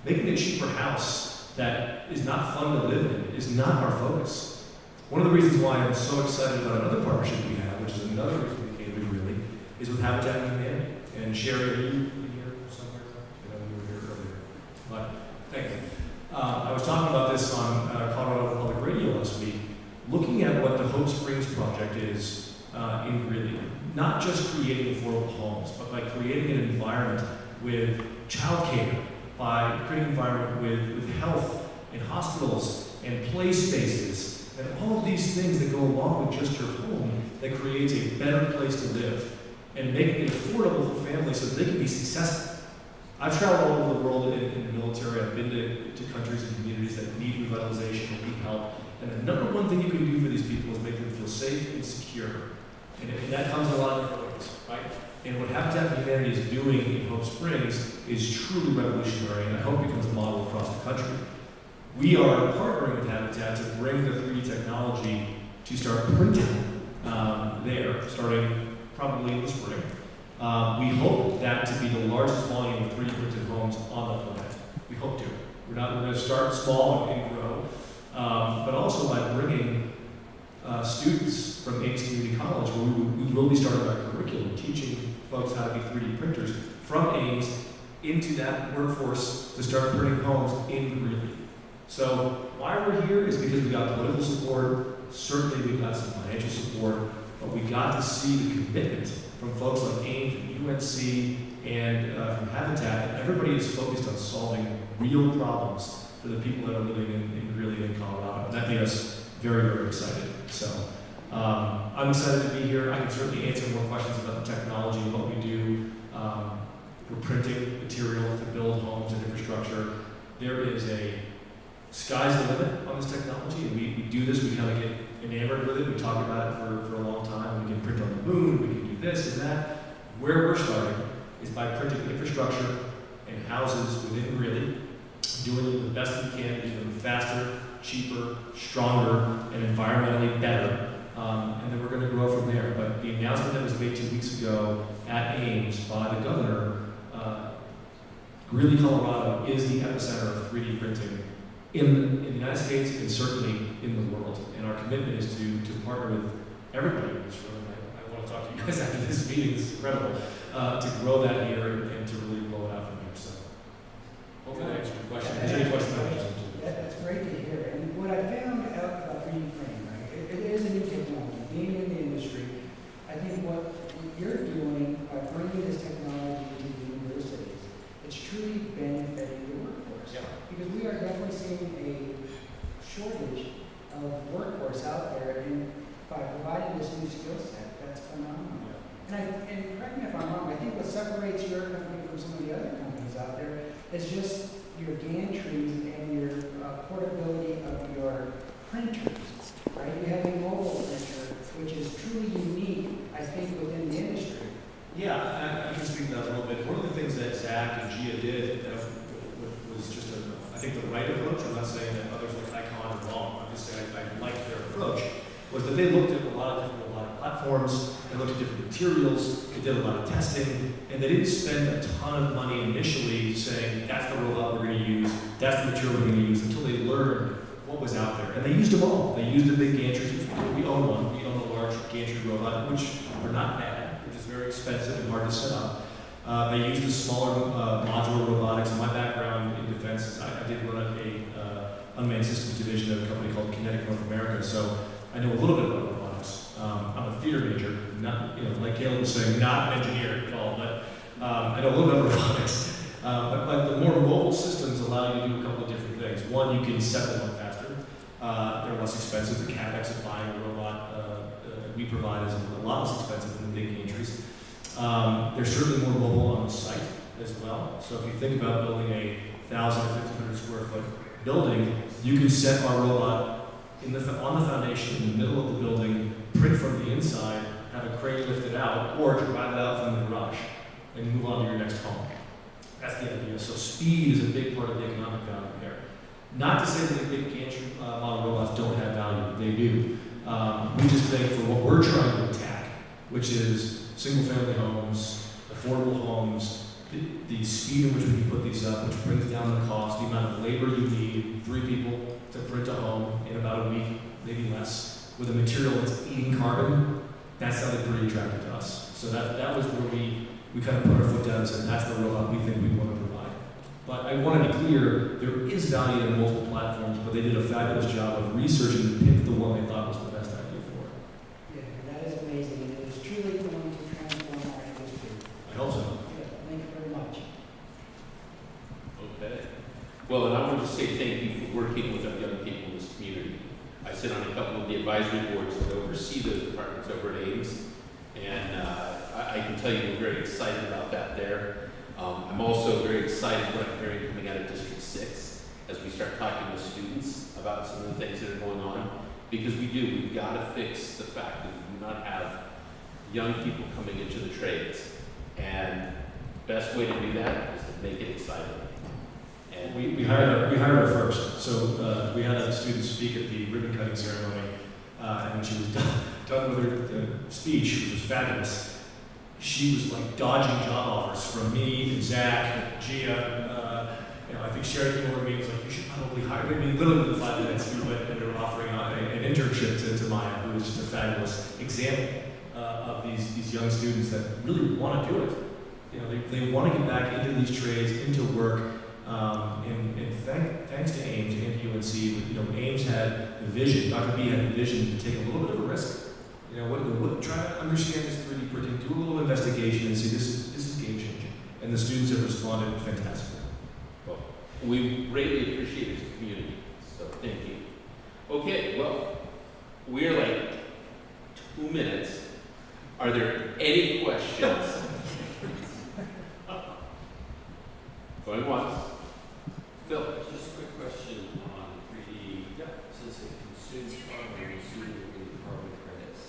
Making a cheaper house that is not fun to live in is not our focus. One of the reasons why I'm so excited about another partnership we have, which is another reason we came to Greeley, is with Habitat for Humanity. And Sherry, are you here somewhere? I know you were here earlier. But thank you. I was talking about this on Colorado Public Radio last week, looking at what the Hope Springs project is in Greeley. Not just creating affordable homes, but by creating an environment with childcare, by creating an environment with health and hospitals and play spaces, and all of these things that go along with just your home that creates a better place to live, and making it affordable for families so that they can be successful. I've traveled all over the world in the military. I've been to countries and communities that need revitalization and need help. And the number one thing you can do for these people is make them feel safe and secure. And that comes in a lot of different ways, right? And what Habitat for Humanity is doing in Hope Springs is truly revolutionary, and I hope becomes a model across the country. We are partnering with Habitat to bring the 3D technology to start printing there, starting probably in the spring. We hope that to be the largest volume of 3D printed homes on the planet. We hope to. We're going to start small and grow, but also by bringing students from Ames Community College, where we will be starting our curriculum, teaching folks how to be 3D printers from Ames into that workforce to start printing homes in Greeley. So why we're here is because we got political support, certainly we got some financial support, but we got to see the commitment from folks like Ames and UNC and from Habitat, and everybody is focused on solving real problems for the people that are living in Greeley and Colorado. And that made us very, very excited. So I'm excited to be here. I can certainly answer more questions about the technology and what we do. We're printing material to build homes and infrastructure. There is a sky's the limit on this technology, and we do this, we kind of get enamored with it, we talk about it for a long time. We can print on the moon, we can do this and that. Where we're starting is by printing infrastructure and houses within Greeley, doing them the best we can, doing them faster, cheaper, stronger, and environmentally better. And then we're going to grow from there. But the announcement that was made 2 weeks ago at Ames by the governor, Greeley, Colorado is the epicenter of 3D printing in the United States and certainly in the world. And our commitment is to partner with everybody in this room. I want to talk to you guys after this meeting. It's incredible to grow that here and to really blow it out from here. So hopefully that answers your question. Is there any questions about that? That's great to hear. And what I found out about 3D printing, right, it is a new technology. Being in the industry, I think what you're doing by bringing this technology to the universities, it's truly benefiting the workforce. Yeah. Because we are definitely seeing a shortage of workforce out there, and by providing this new skill set, that's phenomenal. Yeah. And correct me if I'm wrong, I think what separates your company from some of the other companies out there is just your gantries and your portability of your printers. but they looked at a lot of platforms, they looked at different materials, they did a lot of testing, and they didn't spend a ton of money initially saying, that's the robot we're going to use, that's the material we're going to use, until they learned what was out there. And they used them all. They used the big gantries. We own one. We own a large gantry robot, which are not bad, which is very expensive and hard to set up. They used the smaller modular robotics. In my background in defense, I did run a unmanned systems division at a company called Kinetic North America, so I know a little bit about robotics. I'm a theater major, not, like Caleb was saying, not an engineer at all, but I know a little bit about robotics. But the more mobile systems allow you to do a couple of different things. One, you can set them up faster. They're less expensive. The capex of buying a robot we provide is a lot less expensive than the big gantries. They're certainly more mobile on the site as well. So if you think about building a 1,000 or 1,500 square foot building, you can set our robot on the foundation in the middle of the building, print from the inside, have a crane lift it out, or drive it out from the garage and move on to your next home. That's the idea. So speed is a big part of the economic value there. Not to say that the big gantry model robots don't have value. They do. We just think for what we're trying to attack, which is single-family homes, affordable homes, the speed in which we can put these up, which brings down the cost, the amount of labor you need, 3 people to print a home in about a week, maybe less, with a material that's eating carbon, that sounded pretty attractive to us. So that was where we kind of put our foot down and said, that's the robot we think we want to provide. But I want to be clear, there is value in multiple platforms, but they did a fabulous job of researching to pick the one they thought was the best idea for it. Yeah, that is amazing, and it is truly going to transform our industry. I hope so. Yeah, thank you very much. Okay. Well, and I want to say thank you for working with our young people in this community. I sit on a couple of the advisory boards that oversee those departments over at Ames, and I can tell you we're very excited about that there. I'm also very excited what I'm hearing coming out of District 6 as we start talking with students about some of the things that are going on, because we've got to fix the fact that we do not have young people coming into the trades, and the best way to do that is to make it exciting. And we hired her first. So we had a student speak at the ribbon cutting ceremony, and when she was done with her speech, which was fabulous, she was like dodging job offers from me and Zach, Gia. I think Sherry came over to me and was like, you should probably hire me. I mean, literally within 5 minutes, we went and they were offering an internship to Maya, who was just a fabulous example of these young students that really want to do it. They want to get back into these trades, into work. And thanks to Ames and to UNC, Ames had the vision, Dr. B had the vision to take a little bit of a risk. Try to understand this 3D printing, do a little investigation and see this is game changing. And the students have responded fantastically. Well, we greatly appreciate it as a community, so thank you. Okay, well, we're like 2 minutes. Are there any questions? Going once. Phil. Just a quick question on 3D. Yeah. Since it consumes carbon, assuming carbon credits.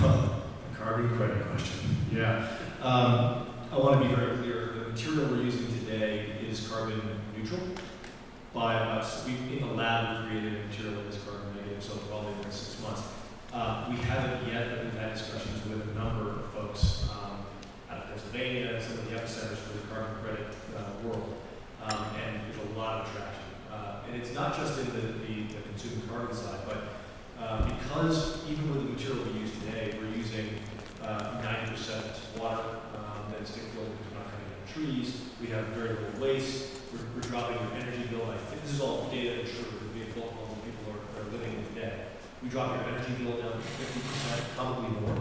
A carbon credit question. Yeah. I want to be very clear. The material we're using today is carbon neutral. By us, in the lab, we created a material that is carbon negative, so probably in the next 6 months. We haven't yet, but we've had discussions with a number of folks out of Pennsylvania, some of the epicenters for the carbon credit world, and there's a lot of traction. And it's not just in the consumer carbon side, but because even with the material we use today, we're using 90% water that is stick built because we're not cutting down trees. We have very little waste. We're dropping your energy bill. I think this is all data and sugar that we have built homes that people are living in today. We drop your energy bill down to 50%, probably more,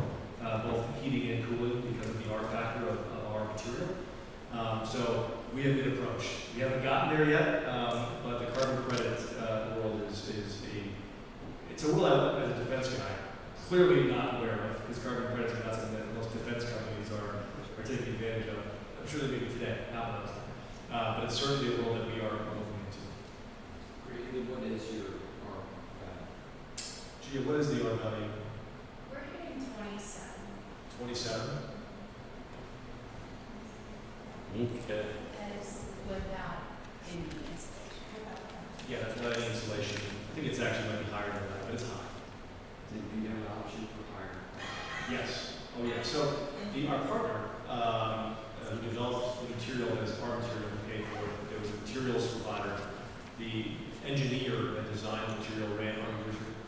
both heating and cooling because of the R factor of our material. So we have been approached. We haven't gotten there yet, but the carbon credit world it's a world I, as a defense guy, clearly not aware of, because carbon credits are not something that most defense companies are taking advantage of. I'm sure they may be today, not most. But it's certainly a world that we are looking into. Greeley, what is your R value? Gia, what is the R value? We're hitting 27. 27? Okay. That is without any installation. Yeah, that's without any insulation. I think it's actually might be higher than that, but it's high. Do you have Yes. Oh, yeah. So our partner who developed the material as our material we paid for, there was a materials provider. The engineer that designed the material ran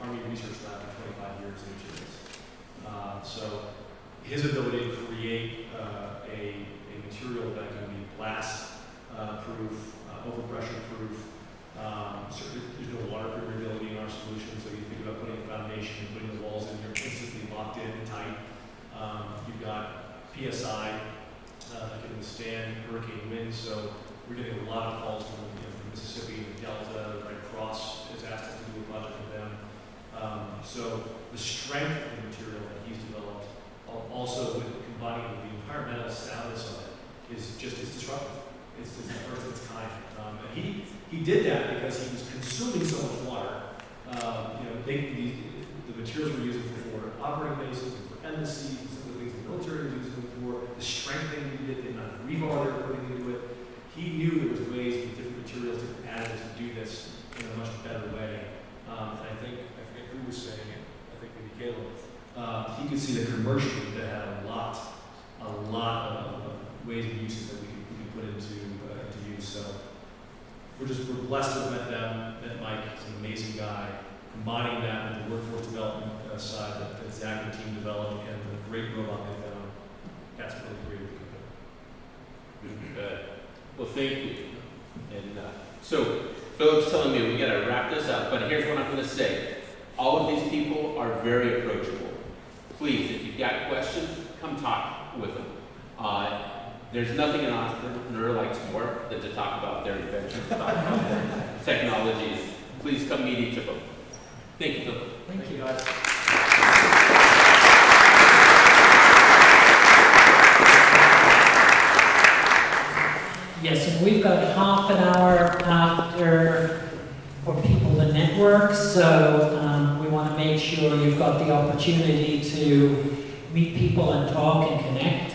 Army Research Lab for 25 years in materials. So his ability to create a material that can be blast proof, overpressure proof. There's no water permeability in our solution, so you think about putting a foundation and putting the walls in, you're instantly locked in and tight. You've got PSI that can withstand hurricane winds, so we're getting a lot of calls from, from Mississippi and Delta. Red Cross has asked us to do a project with them. So the strength of the material that he's developed, also with combining with the environmental soundness of it, is disruptive. It's the first of its kind. And he did that because he was consuming so much water. The materials we're using for operating bases and for embassies and some of the things the military was using them for, the strength they needed, the amount of rebar they were putting into it. He knew there was ways with different materials, different additives to do this in a much better way. And I forget who was saying it, I think maybe Caleb. He could see that commercially that had a lot of ways and uses that we could put into use. So we're blessed to have met them, met Mike. He's an amazing guy. Combining that with the workforce development side that Zach and the team developed and the great robot they found, that's really great. Good. Well, thank you. And so Philip's telling me we got to wrap this up, but here's what I'm going to say. All of these people are very approachable. Please, if you've got questions, come talk with them. There's nothing an entrepreneur likes more than to talk about their inventions, talk about their technologies. Please come meet each of them. Thank you, Philip. Thank you, guys. Yes, and we've got half an hour after for people to network, so we want to make sure you've got the opportunity to meet people and talk and connect.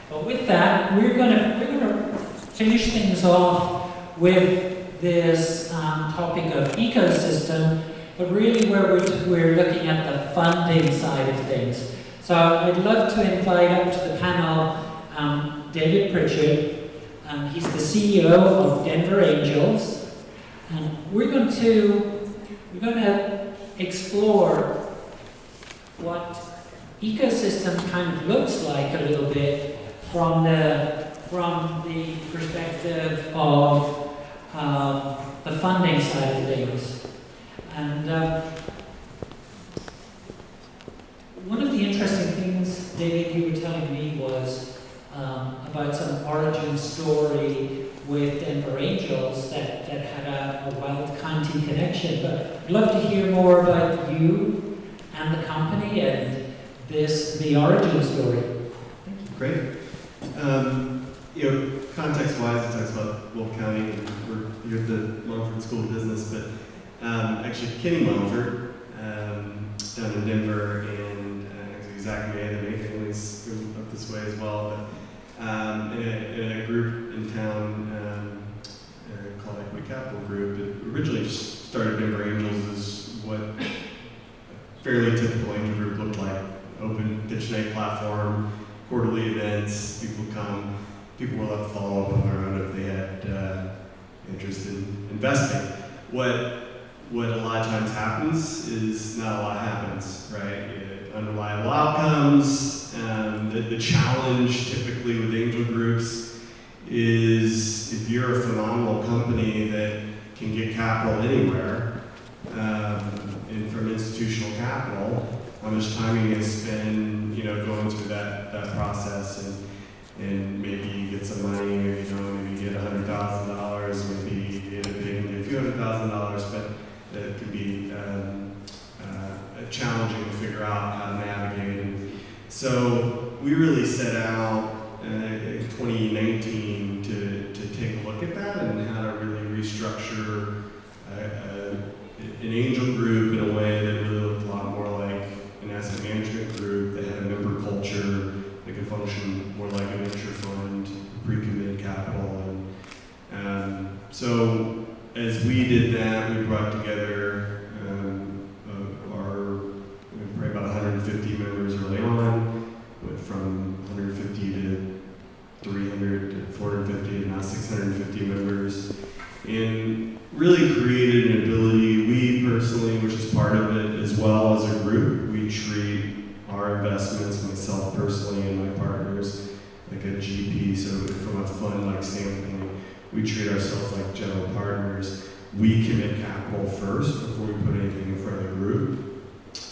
But with that, we're gonna finish things off with this topic of ecosystem, but really where we're looking at the funding side of things. So I'd love to invite up to the panel David Pritchard. He's the CEO of Denver Angels, and we're going to explore what ecosystem kind of looks like a little bit from the perspective of the funding side of things. And one of the interesting things, David, you were telling me was about some origin story with Denver Angels that had a Weld County connection. But I'd love to hear more about you and the company and the origin story. Great. Context-wise, it talks about Wolf County, and we're here at the Monfort School of Business, but actually Kenny Monfort down in Denver, and actually Zach May, the May family's from up this way as well, but in a group in town called Equity Capital Group. It originally just started Denver Angels as what a fairly typical angel group looked like. Open pitch night platform, quarterly events, people come, people will have to follow up on their own if they had interest in investing. What a lot of times happens is not a lot happens, right? Unreliable outcomes. The challenge typically with angel groups is if you're a phenomenal company that can get capital anywhere, and from institutional capital, how much time are you going to spend, going through that process, and maybe you get some money, maybe you get $100,000, maybe you get a few $100,000, but it can be challenging to figure out how to navigate. And so we really set out in 2019 to take a look at that and how to really restructure an angel group in a way that really looked a lot more like an asset management group that had a member culture that could function more like a venture fund, pre-committed capital. And so as we did that, we brought together probably about 150 members personally, which is part of it, as well as a group, we treat our investments, myself personally and my partners, like a GP. So from a fund-like standpoint, we treat ourselves like general partners. We commit capital first before we put anything in front of the group,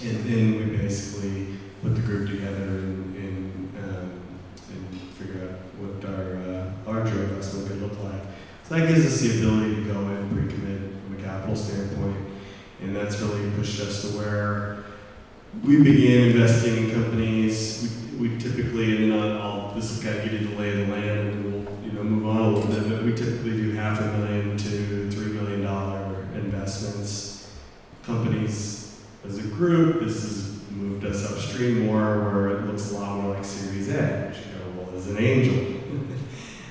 and then we basically put the group together and figure out what our joint investment could look like. So that gives us the ability to go in pre-commit from a capital standpoint, and that's really pushed us to where we began investing in companies. We typically, and then this will kind of give you the lay of the land, and we'll move on a little bit, but we typically do $500,000 to $3 million investments. Companies as a group, this has moved us upstream more, where it looks a lot more like Series A, which as an angel.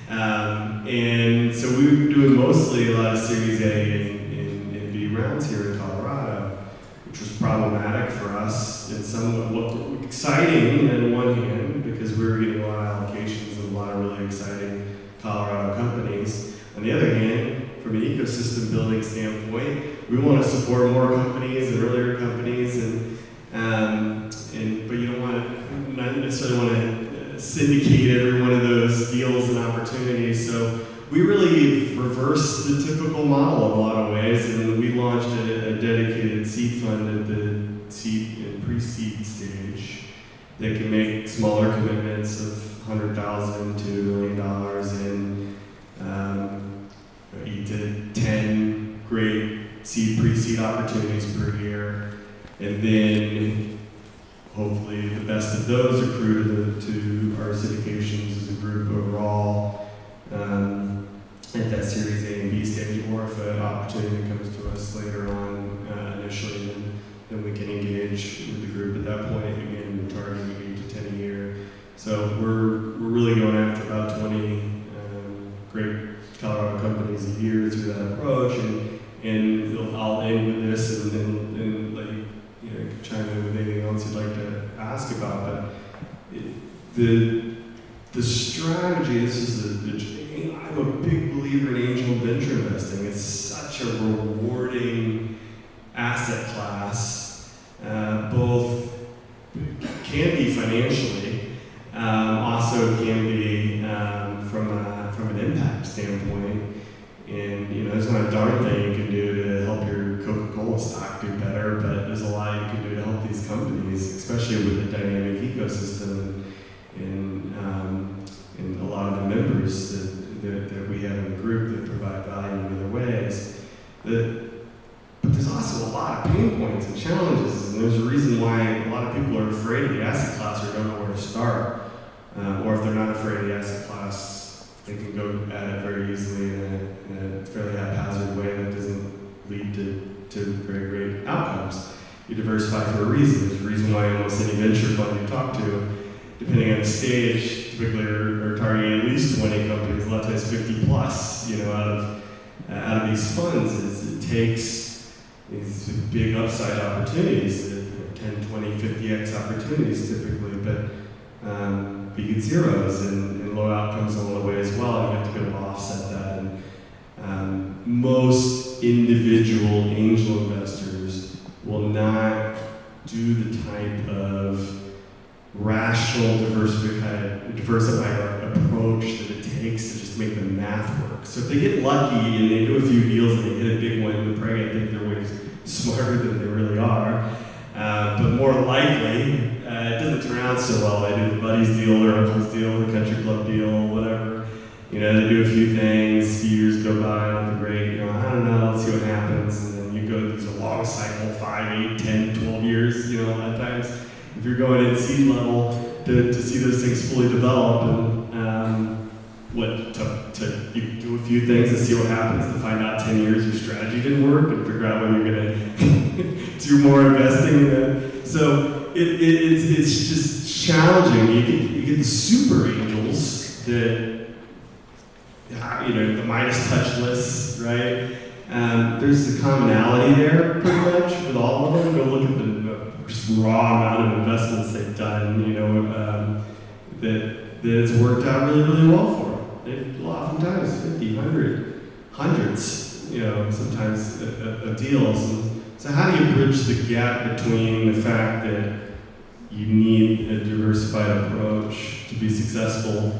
And so we were doing mostly a lot of Series A and B rounds here in Colorado, which was problematic for us and somewhat exciting on one hand, because we were getting a lot of allocations of a lot of really exciting Colorado companies. On the other hand, from an ecosystem building standpoint, we want to support more companies and earlier companies, but you don't want to, not necessarily want to syndicate every one of those deals and opportunities. So we really reversed the typical model in a lot of ways, and we launched a dedicated seed fund at the seed and pre-seed stage that can make smaller commitments of $100,000 to $1 million and 8 to 10 great seed pre-seed opportunities per year, and then hopefully the best of those accrue to our syndications as a group overall at that Series A and B stage, or if an opportunity comes to us later on initially, then we can engage with the group at that point. Again, we're targeting 8 to 10 a year. So we're really going after about 20 great Colorado companies a year through that approach, and I'll end with this and then let you chime in with anything else you'd like to ask about. But the strategy, I'm a big believer in angel venture investing. It's such a rewarding asset class, both can be financially, also can be from an impact standpoint. And there's not a darn thing you can do to help your Coca-Cola stock do better, but there's a lot you can do to help these companies, especially with the dynamic ecosystem and a lot of the members that we have in the group that provide value in other ways. But there's also a lot of pain points and challenges, and there's a reason why a lot of people are afraid of the asset class or don't know where to start. Or if they're not afraid of the asset class, they can go at it very easily in a fairly haphazard way that doesn't lead to very great outcomes. You diversify for a reason. There's a reason why almost any venture fund you talk to, depending on the stage, typically are targeting at least 20 companies, a lot of times 50 plus, out of these funds. It takes these big upside opportunities, 10, 20, 50x opportunities typically, but you get zeros and low outcomes along the way as well, and you have to be able to offset that. And most individual angel investors will not do the type of rational, diversified approach that it takes to just make the math work. So if they get lucky and they do a few deals and they hit a big one, they're probably going to think they're way smarter than they really are. But more likely, it doesn't turn out so well. They do the buddy's deal, their uncle's deal, the country club deal, whatever. They do a few things, a few years go by, nothing great. I don't know, let's see what happens. And then you go through a long cycle, 5, 8, 10, 12 years, a lot of times. If you're going at seed level to see those things fully develop, and you do a few things to see what happens, to find out 10 years your strategy didn't work, and figure out whether you're going to do more investing. So it's just challenging. You get the super angels that the Midas touch list, right? There's the commonality there pretty much with all of them. Go look at the just raw amount of investments they've done, that it's worked out really, really well for them. They've oftentimes 50, 100, hundreds, sometimes of deals. And So how do you bridge the gap between the fact that you need a diversified approach to be successful,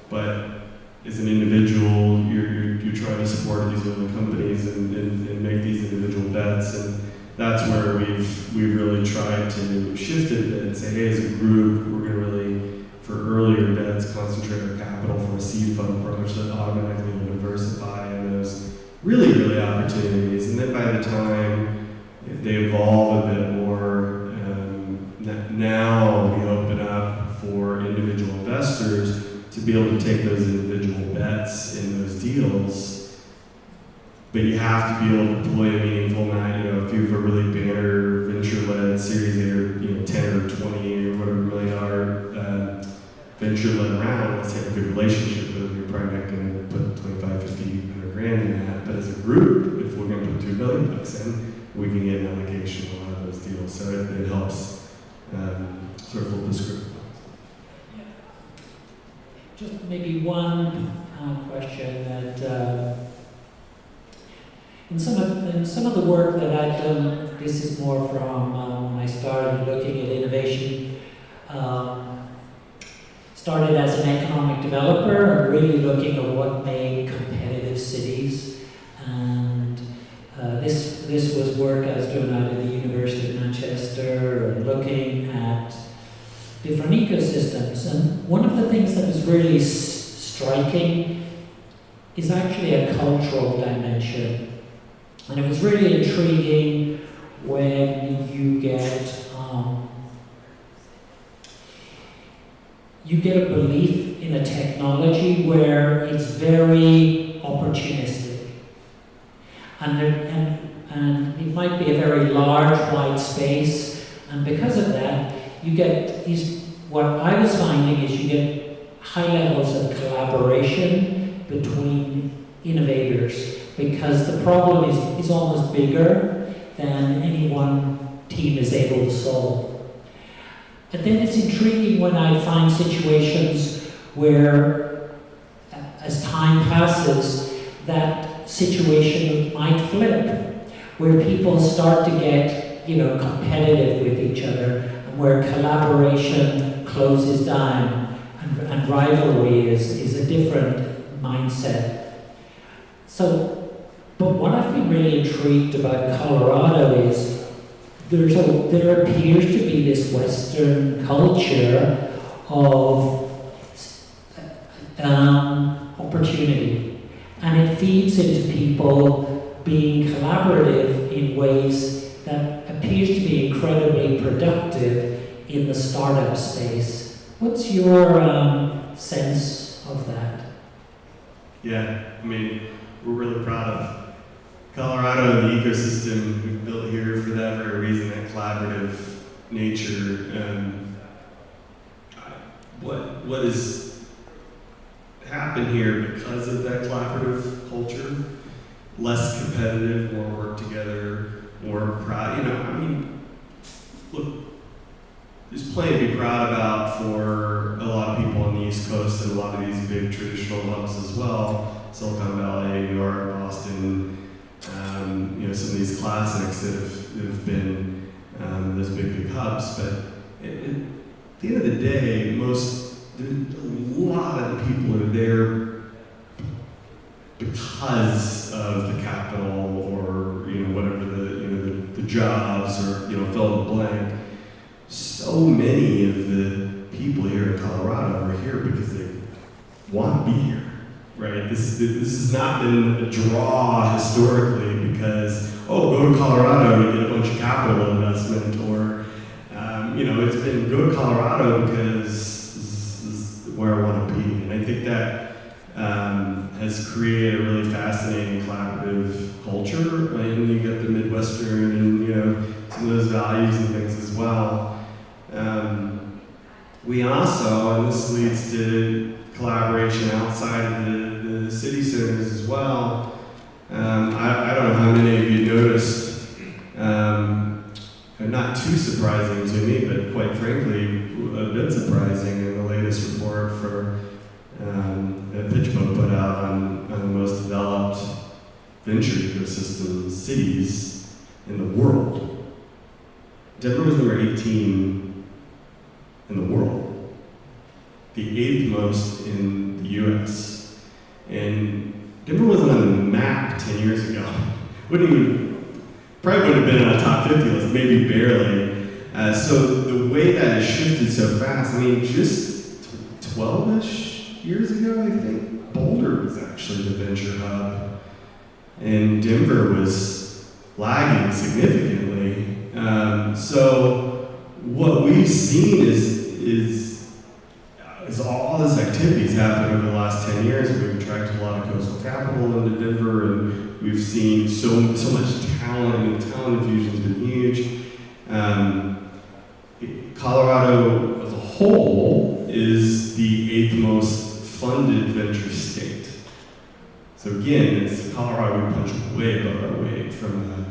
but as an individual, you're trying to support these other companies and make these individual bets, and that's where we've really tried to shift it a bit and say, hey, as a group, we're going to really, for earlier bets, concentrate our capital for a seed fund approach that automatically will diversify in those really opportunities, and then by the time they evolve a bit more, now we open up for individual investors to be able to take those individual bets in those deals, but you have to be able to deploy a meaningful amount. If you have a really banner venture-led Series A or 10 or 20 or whatever $1 million venture-led round, let's have a good relationship with them. You're probably not going to put 25, 50, 100 grand in that, but as a group, if we're going to put $2 billion in, we can get an allocation on a lot of those deals. So it helps sort of flip the script. Just maybe one question that in some of the work that I've done, this is more from when I started looking at innovation. Started as an economic developer and really looking at what made competitive cities, and this was work I was doing out at the University of Manchester and looking at different ecosystems. And one of the things that was really striking is actually a cultural dimension. And it was really intriguing when you get a belief in a technology where it's very opportunistic. And it might be a very large, wide space, and because of that, you get what I was finding is you get high levels of collaboration between innovators, because the problem is almost bigger than any one team is able to solve. But then it's intriguing when I find situations where, as time passes, that situation might flip, where people start to get, competitive with each other, and where collaboration closes down, and rivalry is a different mindset. So, but what I've been really intrigued about Colorado is there appears to be this Western culture of opportunity, and it feeds into people being collaborative in ways that appears to be incredibly productive in the startup space. What's your sense of that? Yeah, we're really proud of Colorado and the ecosystem we've built here for that very reason, that collaborative nature. What has happened here because of that collaborative culture, less competitive, more work together, more proud, look, there's plenty to be proud about for a lot of people on the East Coast and a lot of these big traditional hubs as well. Silicon Valley, New York, Boston, some of these classics that have been those big hubs. But at the end of the day, a lot of the people are there because of the capital or whatever the jobs or fill in the blank. So many of the people here in Colorado are here because they want to be here. Right, this has not been a draw historically because, go to Colorado and get a bunch of capital investment, or, it's been go to Colorado because this is where I want to be. And I think that has created a really fascinating collaborative culture. And you get the Midwestern and, some of those values and things as well. We also, and this leads to collaboration outside of the city centers as well. I don't know how many of you noticed, not too surprising to me, but quite frankly, a bit surprising in the latest report that PitchBook put out on the most developed venture ecosystem cities. in the world. Denver was number 18 in the world, the 8th most in the US. And Denver wasn't on the map 10 years ago. Probably wouldn't have been on a top 50 list, maybe barely. So the way that has shifted so fast, I mean, just 12-ish years ago, I think, Boulder was actually the venture hub. And Denver was lagging significantly. So what we've seen is all this activity's happened over the last 10 years. We've attracted a lot of coastal capital into Denver, and we've seen so much talent, and the talent infusion's been huge. Colorado as a whole is the 8th most funded venture state. So again, it's Colorado, we punch way above our weight from a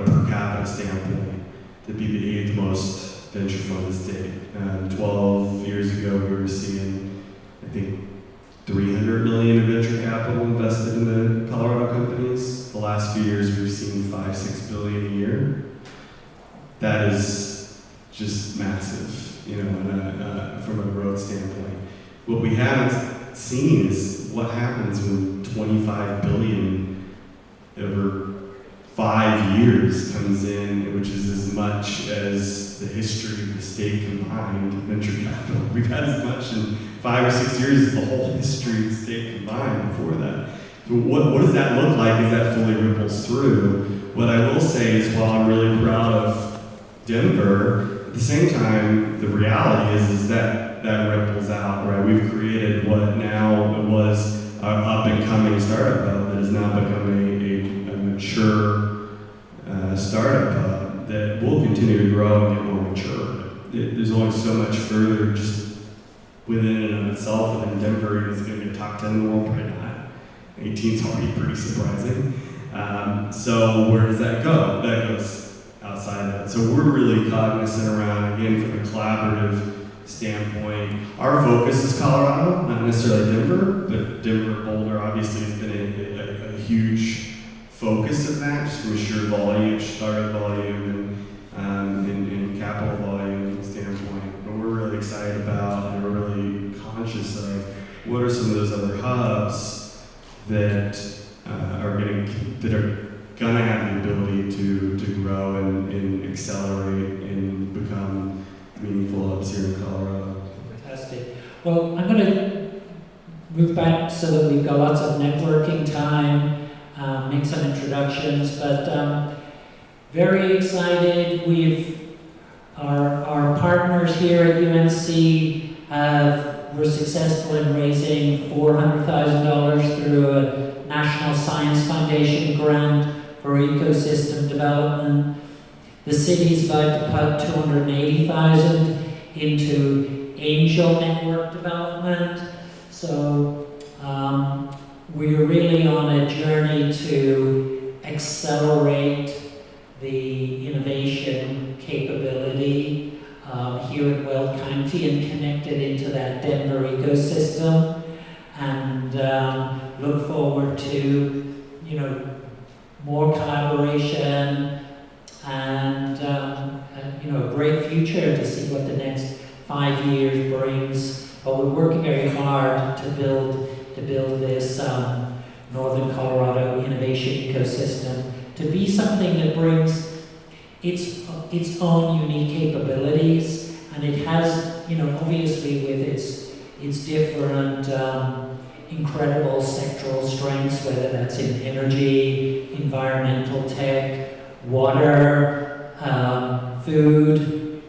per capita standpoint to be the 8th most venture funded state. 12 years ago, we were seeing, I think, $300 million of venture capital invested in the Colorado companies. The last few years, we've seen $5-6 billion a year. That is just massive, you know, from a growth standpoint. What we haven't seen is what happens when $25 billion over 5 years comes in, which is as much as the history of the state combined, venture capital. We've had as much in 5 or 6 years as the whole history of the state combined before that. So what does that look like as that fully ripples through? What I will say is, while I'm really proud of Denver, at the same time, the reality is that ripples out, right? We've created what now was an up-and-coming startup hub that has now become a mature startup hub that will continue to grow and get more mature. There's only so much further just within and of itself, and then Denver is going to be a top 10 in the world, probably not. 18's already pretty surprising. So where does that go? That goes outside of it. So we're really cognizant around, again, from a collaborative standpoint. Our focus is Colorado, not necessarily Denver, but Denver, Boulder obviously has been a huge focus of that, just from a sheer volume, startup volume, and capital volume standpoint. But we're really excited about, and we're really conscious of what are some of those other hubs that are gonna have the ability to grow and accelerate and become meaningful hubs here in Colorado. Fantastic. Well, I'm going to move back so that we've got lots of networking time, make some introductions, but very excited. Our partners here at UNC were successful in raising $400,000 through a National Science Foundation grant for ecosystem development. The city's about to put $280,000 into angel network development. So we're really on a journey to accelerate the innovation capability here in Weld County and connect it into that Denver ecosystem, and look forward to, you know, more collaboration and you know, a great future to see what the next 5 years brings. But we're working very hard to build this Northern Colorado innovation ecosystem to be something that brings its own unique capabilities, and it has, you know, obviously with its different incredible sectoral strengths, whether that's in energy, environmental tech, water, food,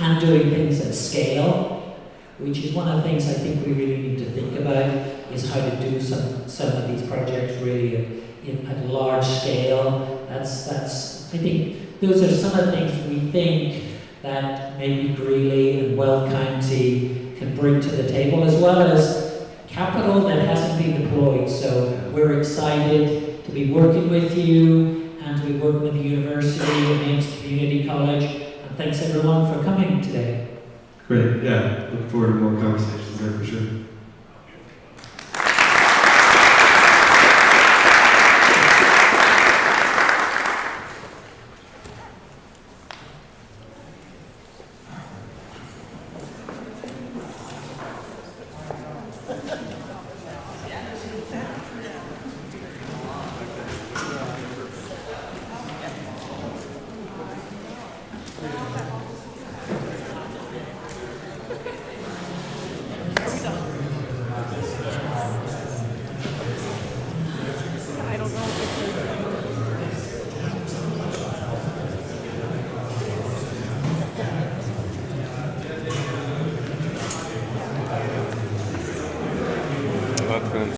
and doing things at scale, which is one of the things I think we really need to think about, is how to do some of these projects really at large scale. I think those are some of the things we think that maybe Greeley and Weld County can bring to the table, as well as capital that hasn't been deployed. So we're excited to be working with you and to be working with the university and Ames Community College. And thanks everyone for coming today. Great, yeah, look forward to more conversations there for sure. I don't know That's finished.